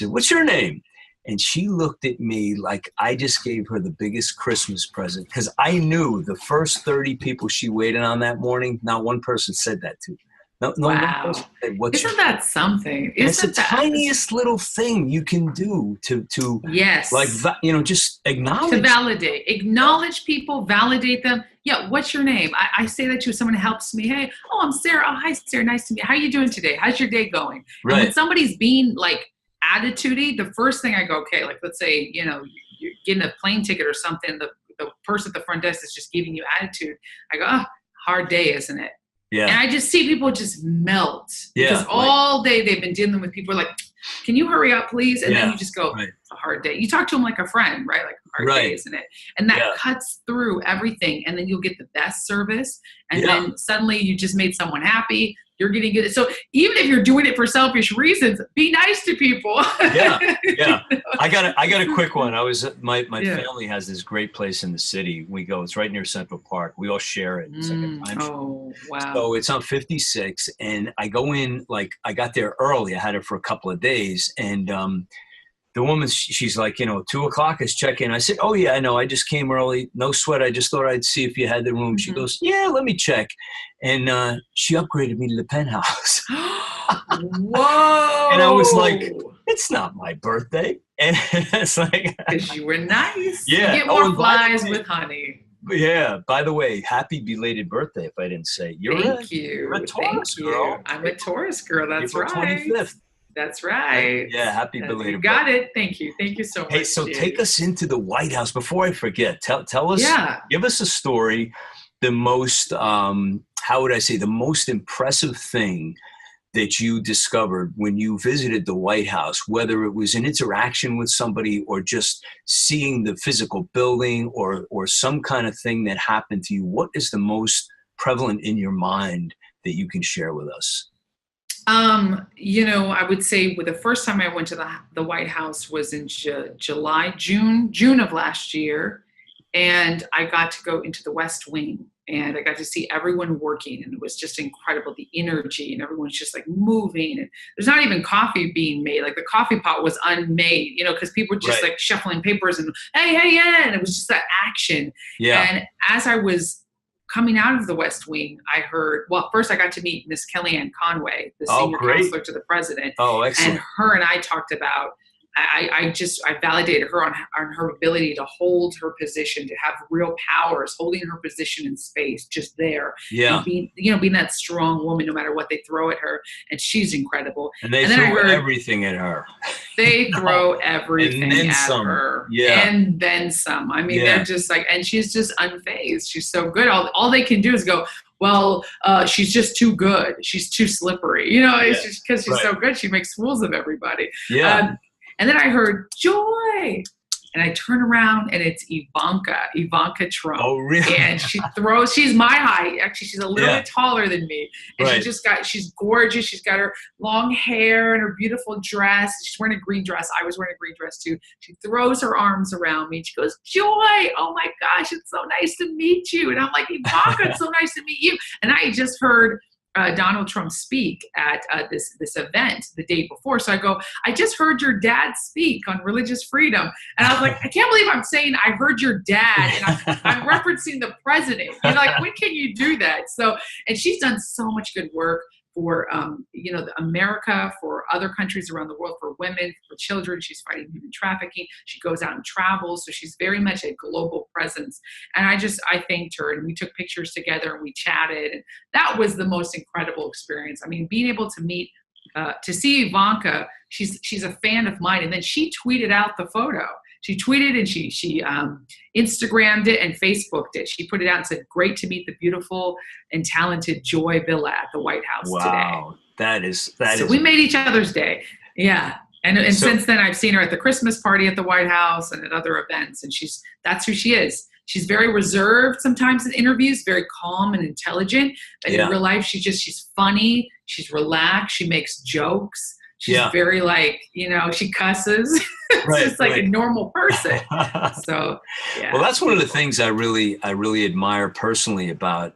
"What's your name?" And she looked at me like I just gave her the biggest Christmas present, because I knew the first 30 people she waited on that morning, not one person said that to me. No, wow. Isn't that something? It's the tiniest little thing you can do to like, you know, just acknowledge. To validate. Acknowledge people, validate them. Yeah, what's your name? I say that to someone who helps me. Hey, I'm Sarah. Oh, hi, Sarah. Nice to meet you. How are you doing today? How's your day going? Right. And when somebody's being like attitude-y, the first thing I go, okay, like let's say, you know, you're getting a plane ticket or something. The person at the front desk is just giving you attitude. I go, hard day, isn't it? Yeah. And I just see people just melt, because all day they've been dealing with people like, can you hurry up, please? And then you just go, it's a hard day. You talk to them like a friend, right? Like a hard day, isn't it? And that cuts through everything. And then you'll get the best service. And then suddenly you just made someone happy. You're getting good. So even if you're doing it for selfish reasons, be nice to people. Yeah. I got a quick one. My family has this great place in the city. We go, it's right near Central Park. We all share it. It's like a time. Oh, wow. So it's on 56, and I go in, like, I got there early. I had it for a couple of days, and the woman, she's like, 2:00 is check-in. I said, oh yeah, I know. I just came early. No sweat. I just thought I'd see if you had the room. She goes, yeah, let me check. And she upgraded me to the penthouse. Whoa. And I was like, it's not my birthday. And it's like, because you were nice. Yeah. You get more flies with honey. Yeah. By the way, happy belated birthday. If I didn't say, you're a Taurus girl. I'm a Taurus girl. That's April right. 25th. That's right. Yeah, happy belated. You got it. Thank you. Thank you so much. Hey, so take us into the White House. Before I forget, tell us, give us a story, the most, how would I say, the most impressive thing that you discovered when you visited the White House, whether it was an interaction with somebody or just seeing the physical building or some kind of thing that happened to you. What is the most prevalent in your mind that you can share with us? I would say the first time I went to the White House was in June of last year. And I got to go into the West Wing and I got to see everyone working, and it was just incredible, the energy, and everyone's just like moving, and there's not even coffee being made. Like the coffee pot was unmade, because people were just like shuffling papers and hey, yeah. And it was just that action. Yeah. And as I was coming out of the West Wing, I heard, first I got to meet Miss Kellyanne Conway, the senior counselor to the president. Oh, excellent. And her and I talked about, I validated her on her ability to hold her position, to have real powers, holding her position in space, just there. Yeah. And being that strong woman, no matter what they throw at her. And she's incredible. And they throw everything at her. They throw everything at her. Yeah. And then some. I mean, they're just like, and she's just unfazed. She's so good. All they can do is go, well, she's just too good. She's too slippery. It's just because she's so good. She makes fools of everybody. Yeah. And then I heard joy, and I turn around and it's Ivanka Trump. Oh, really? And she's my height. Actually, she's a little bit taller than me. And she's gorgeous. She's got her long hair and her beautiful dress. She's wearing a green dress. I was wearing a green dress too. She throws her arms around me. She goes, Joy, oh my gosh, it's so nice to meet you. And I'm like, Ivanka, it's so nice to meet you. And I just heard Donald Trump speak at this event the day before. So I go, I just heard your dad speak on religious freedom. And I was like, I can't believe I'm saying I heard your dad. And I'm referencing the president. And like, when can you do that? So, and she's done so much good work for, America, for other countries around the world, for women, for children. She's fighting human trafficking. She goes out and travels. So she's very much a global presence. And I thanked her, and we took pictures together and we chatted. And that was the most incredible experience. I mean, being able to meet, to see Ivanka, she's a fan of mine. And then she tweeted out the photo. She tweeted and she Instagrammed it and Facebooked it. She put it out and said, great to meet the beautiful and talented Joy Villa at the White House today. Wow, that is. So we made each other's day. Yeah. And since then I've seen her at the Christmas party at the White House and at other events. And that's who she is. She's very reserved sometimes in interviews, very calm and intelligent. But in real life, she's funny. She's relaxed. She makes jokes. She's very she cusses. It's just like a normal person. So, yeah. Well, that's one of the things I really admire personally about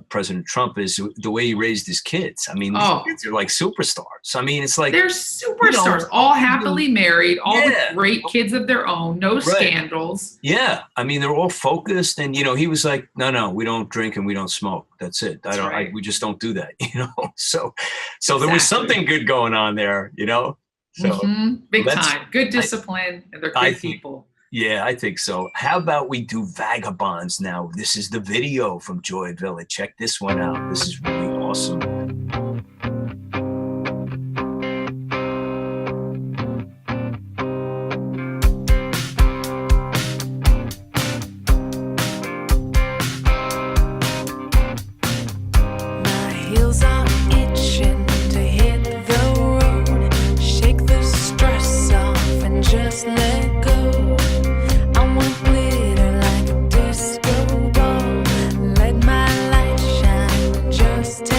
President Trump is the way he raised his kids. I mean, these kids are like superstars. I mean, it's like they're superstars, all happily married, all with great kids of their own, no scandals. Yeah, I mean, they're all focused, and he was like, no, we don't drink and we don't smoke. That's it. We just don't do that. So there was something good going on there. So big time, good discipline, and they're good people. Yeah, I think so. How about we do Vagabonds now? This is the video from Joy Villa. Check this one out. This is really awesome. My heels are itching to hit the road. Shake the stress off and just let go. Just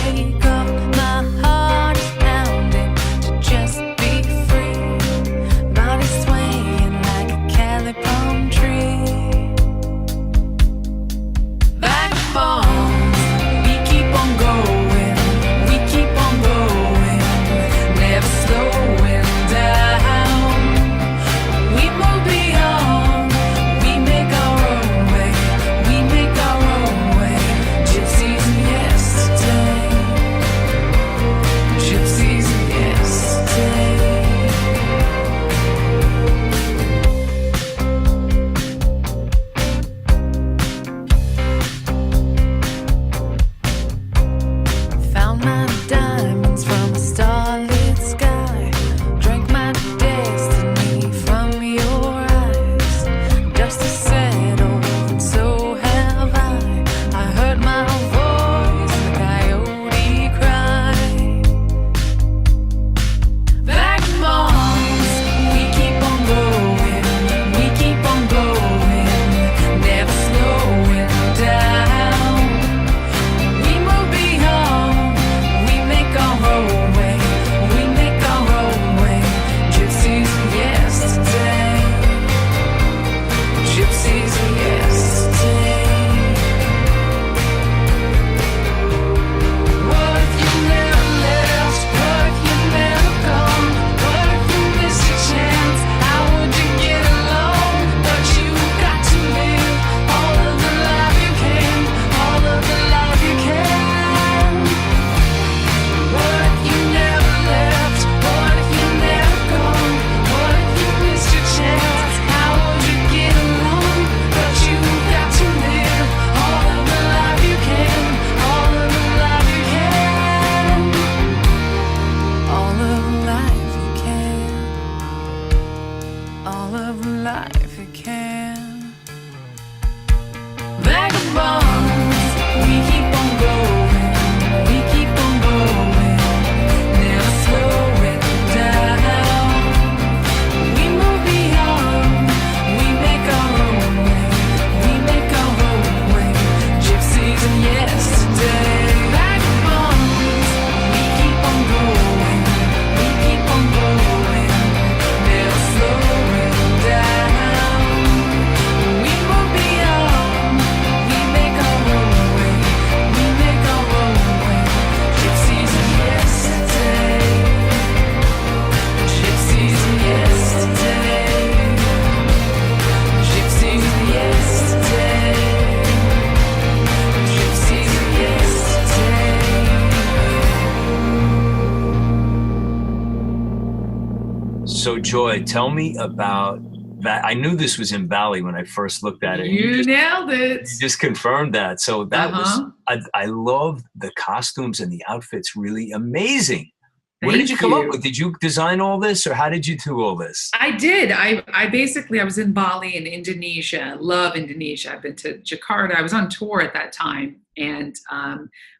So Joy, tell me about that. I knew this was in Bali when I first looked at it. You nailed it. You just confirmed that. So that Uh-huh. I love the costumes and the outfits, really amazing. Where Thank did you come up you. with? Did you design all this, or how did you do all this? I did. I basically, I was in Bali in Indonesia. Love Indonesia. I've been to Jakarta. I was on tour at that time. And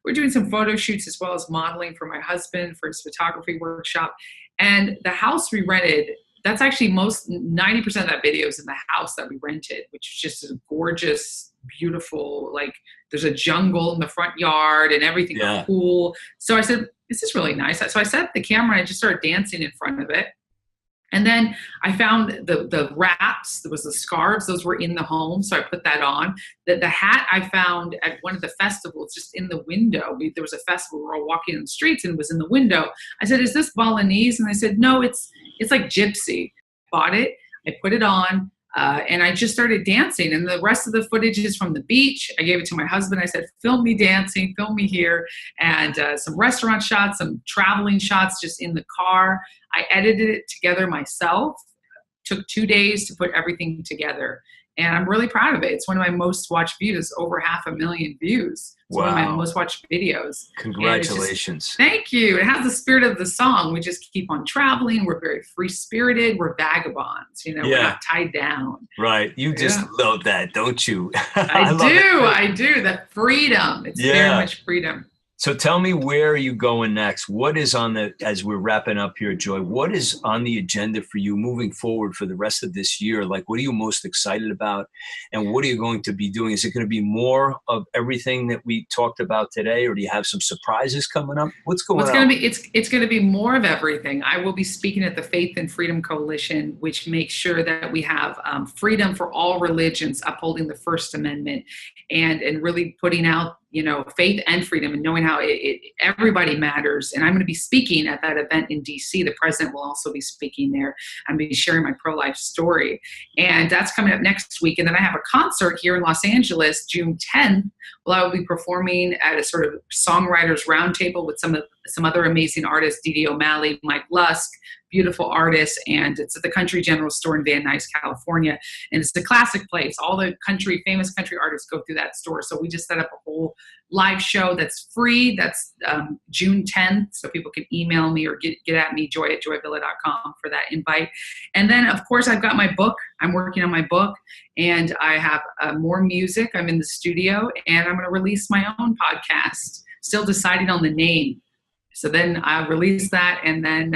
we're doing some photo shoots as well as modeling for my husband for his photography workshop. And the house we rented, that's actually 90% of that video is in the house that we rented, which is just a gorgeous, beautiful, like there's a jungle in the front yard and everything cool. So I said, this is really nice. So I set up the camera and I just started dancing in front of it. And then I found the wraps, there was the scarves, those were in the home. So I put that on. The hat I found at one of the festivals, just in the window. There was a festival, we were all walking in the streets and it was in the window. I said, is this Balinese? And they said, no, it's like gypsy. Bought it, I put it on, and I just started dancing. And the rest of the footage is from the beach. I gave it to my husband. I said, film me dancing, film me here. And some restaurant shots, some traveling shots just in the car. I edited it together myself. Took 2 days to put everything together. And I'm really proud of it. It's one of my most watched videos, over 500,000 views. It's one of my most watched videos. Congratulations. Thank you. It has the spirit of the song. We just keep on traveling. We're very free-spirited. We're vagabonds. You know, we're not tied down. Right. You just love that, don't you? I do. That freedom. It's very much freedom. So tell me, where are you going next? What is as we're wrapping up here, Joy, what is on the agenda for you moving forward for the rest of this year? Like, what are you most excited about? And what are you going to be doing? Is it going to be more of everything that we talked about today? Or do you have some surprises coming up? What's going on? It's going to be more of everything. I will be speaking at the Faith and Freedom Coalition, which makes sure that we have freedom for all religions, upholding the First Amendment, and really putting out, you know, faith and freedom, and knowing how everybody matters. And I'm going to be speaking at that event in DC. The president will also be speaking there. I'm going to be sharing my pro-life story. And that's coming up next week. And then I have a concert here in Los Angeles, June 10th. Well, I will be performing at a sort of songwriters roundtable with some other amazing artists, Dee Dee O'Malley, Mike Lusk, beautiful artists. And it's at the Country General Store in Van Nuys, California. And it's the classic place. All the famous country artists go through that store. So we just set up a whole live show that's free. That's June 10th. So people can email me or get at me, joy@joyvilla.com, for that invite. And then, of course, I've got my book. I'm working on my book. And I have more music. I'm in the studio. And I'm going to release my own podcast. Still deciding on the name. So then I'll release that, and then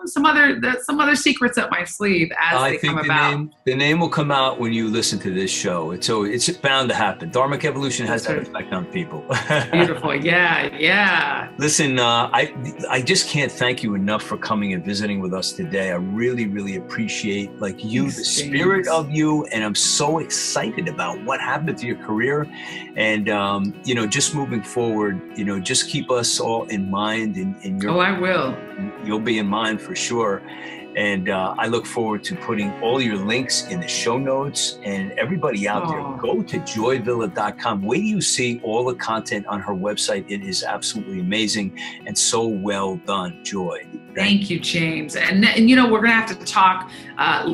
some other secrets up my sleeve as they come about. The name will come out when you listen to this show. It's bound to happen. Dharmic Evolution has that effect on people. Beautiful, yeah. Listen, I just can't thank you enough for coming and visiting with us today. I really, really appreciate the spirit of you, and I'm so excited about what happened to your career, and just moving forward. Just keep us all in mind. In your, I will. You'll be in mind for sure. And I look forward to putting all your links in the show notes. And everybody out there, go to joyvilla.com. Wait till you see all the content on her website. It is absolutely amazing and so well done, Joy. Thank you, James. And we're going to have to talk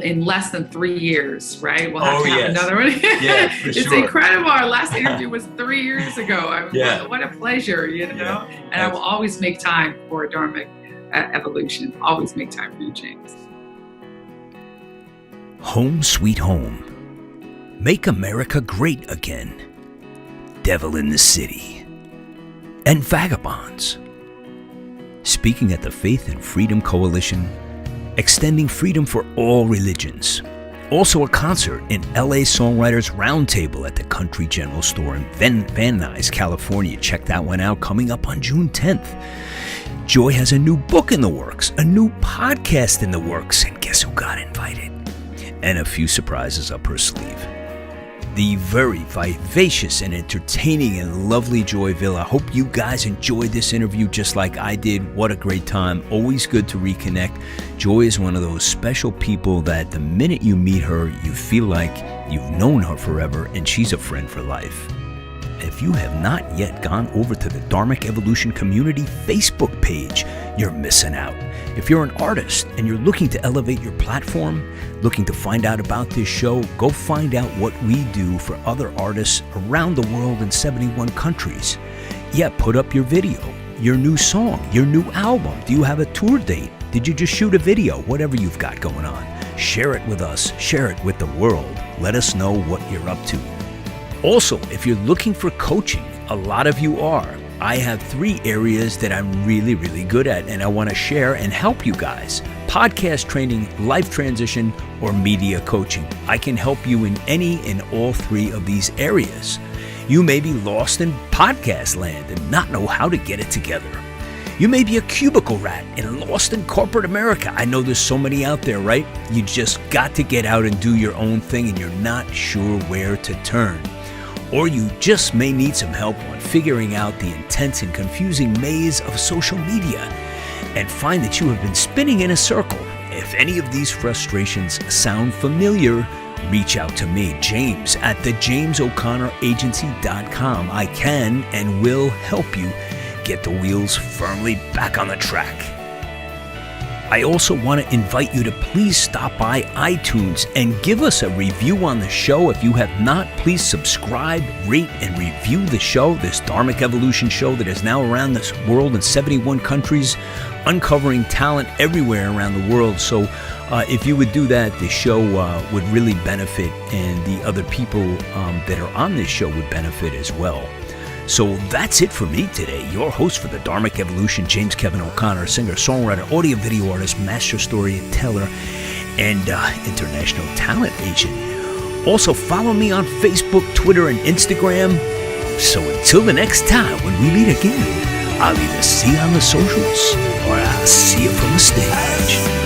in less than 3 years, right? We'll have to have another one. Yeah, for it's incredible. Our last interview was 3 years ago. What a pleasure, And I will always make time for Dharmic Evolution. Always make time for you, James. Home sweet home. Make America great again. Devil in the City. And Vagabonds. Speaking at the Faith and Freedom Coalition, extending freedom for all religions. Also a concert in LA Songwriters Roundtable at the Country General Store in Van Nuys, California. Check that one out, coming up on June 10th. Joy has a new book in the works, a new podcast in the works, and guess who got invited? And a few surprises up her sleeve. The very vivacious and entertaining and lovely Joy Villa. Hope you guys enjoyed this interview just like I did. What a great time. Always good to reconnect. Joy is one of those special people that the minute you meet her, you feel like you've known her forever and she's a friend for life. if you have not yet gone over to the dHarmic Evolution Community Facebook page, you're missing out. If you're an artist and you're looking to elevate your platform, looking to find out about this show, go find out what we do for other artists around the world in 71 countries. Yeah, put up your video, your new song, your new album. Do you have a tour date? Did you just shoot a video? Whatever you've got going on. Share it with us. Share it with the world. Let us know what you're up to. Also, if you're looking for coaching, a lot of you are. I have 3 areas that I'm really, really good at, and I want to share and help you guys. Podcast training, life transition, or media coaching. I can help you in any and all 3 of these areas. You may be lost in podcast land and not know how to get it together. You may be a cubicle rat and lost in corporate America. I know there's so many out there, right? You just got to get out and do your own thing and you're not sure where to turn. Or you just may need some help on figuring out the intense and confusing maze of social media and find that you have been spinning in a circle. If any of these frustrations sound familiar, reach out to me, James, at thejamesoconnораgency.com. I can and will help you get the wheels firmly back on the track. I also want to invite you to please stop by iTunes and give us a review on the show. If you have not, please subscribe, rate, and review the show, this dHarmic Evolution show that is now around this world in 71 countries, uncovering talent everywhere around the world. So if you would do that, the show would really benefit, and the other people that are on this show would benefit as well. So that's it for me today. Your host for the dHarmic Evolution, James Kevin O'Connor, singer, songwriter, audio video artist, master storyteller, and international talent agent. Also, follow me on Facebook, Twitter, and Instagram. So until the next time when we meet again, I'll either see you on the socials or I'll see you from the stage.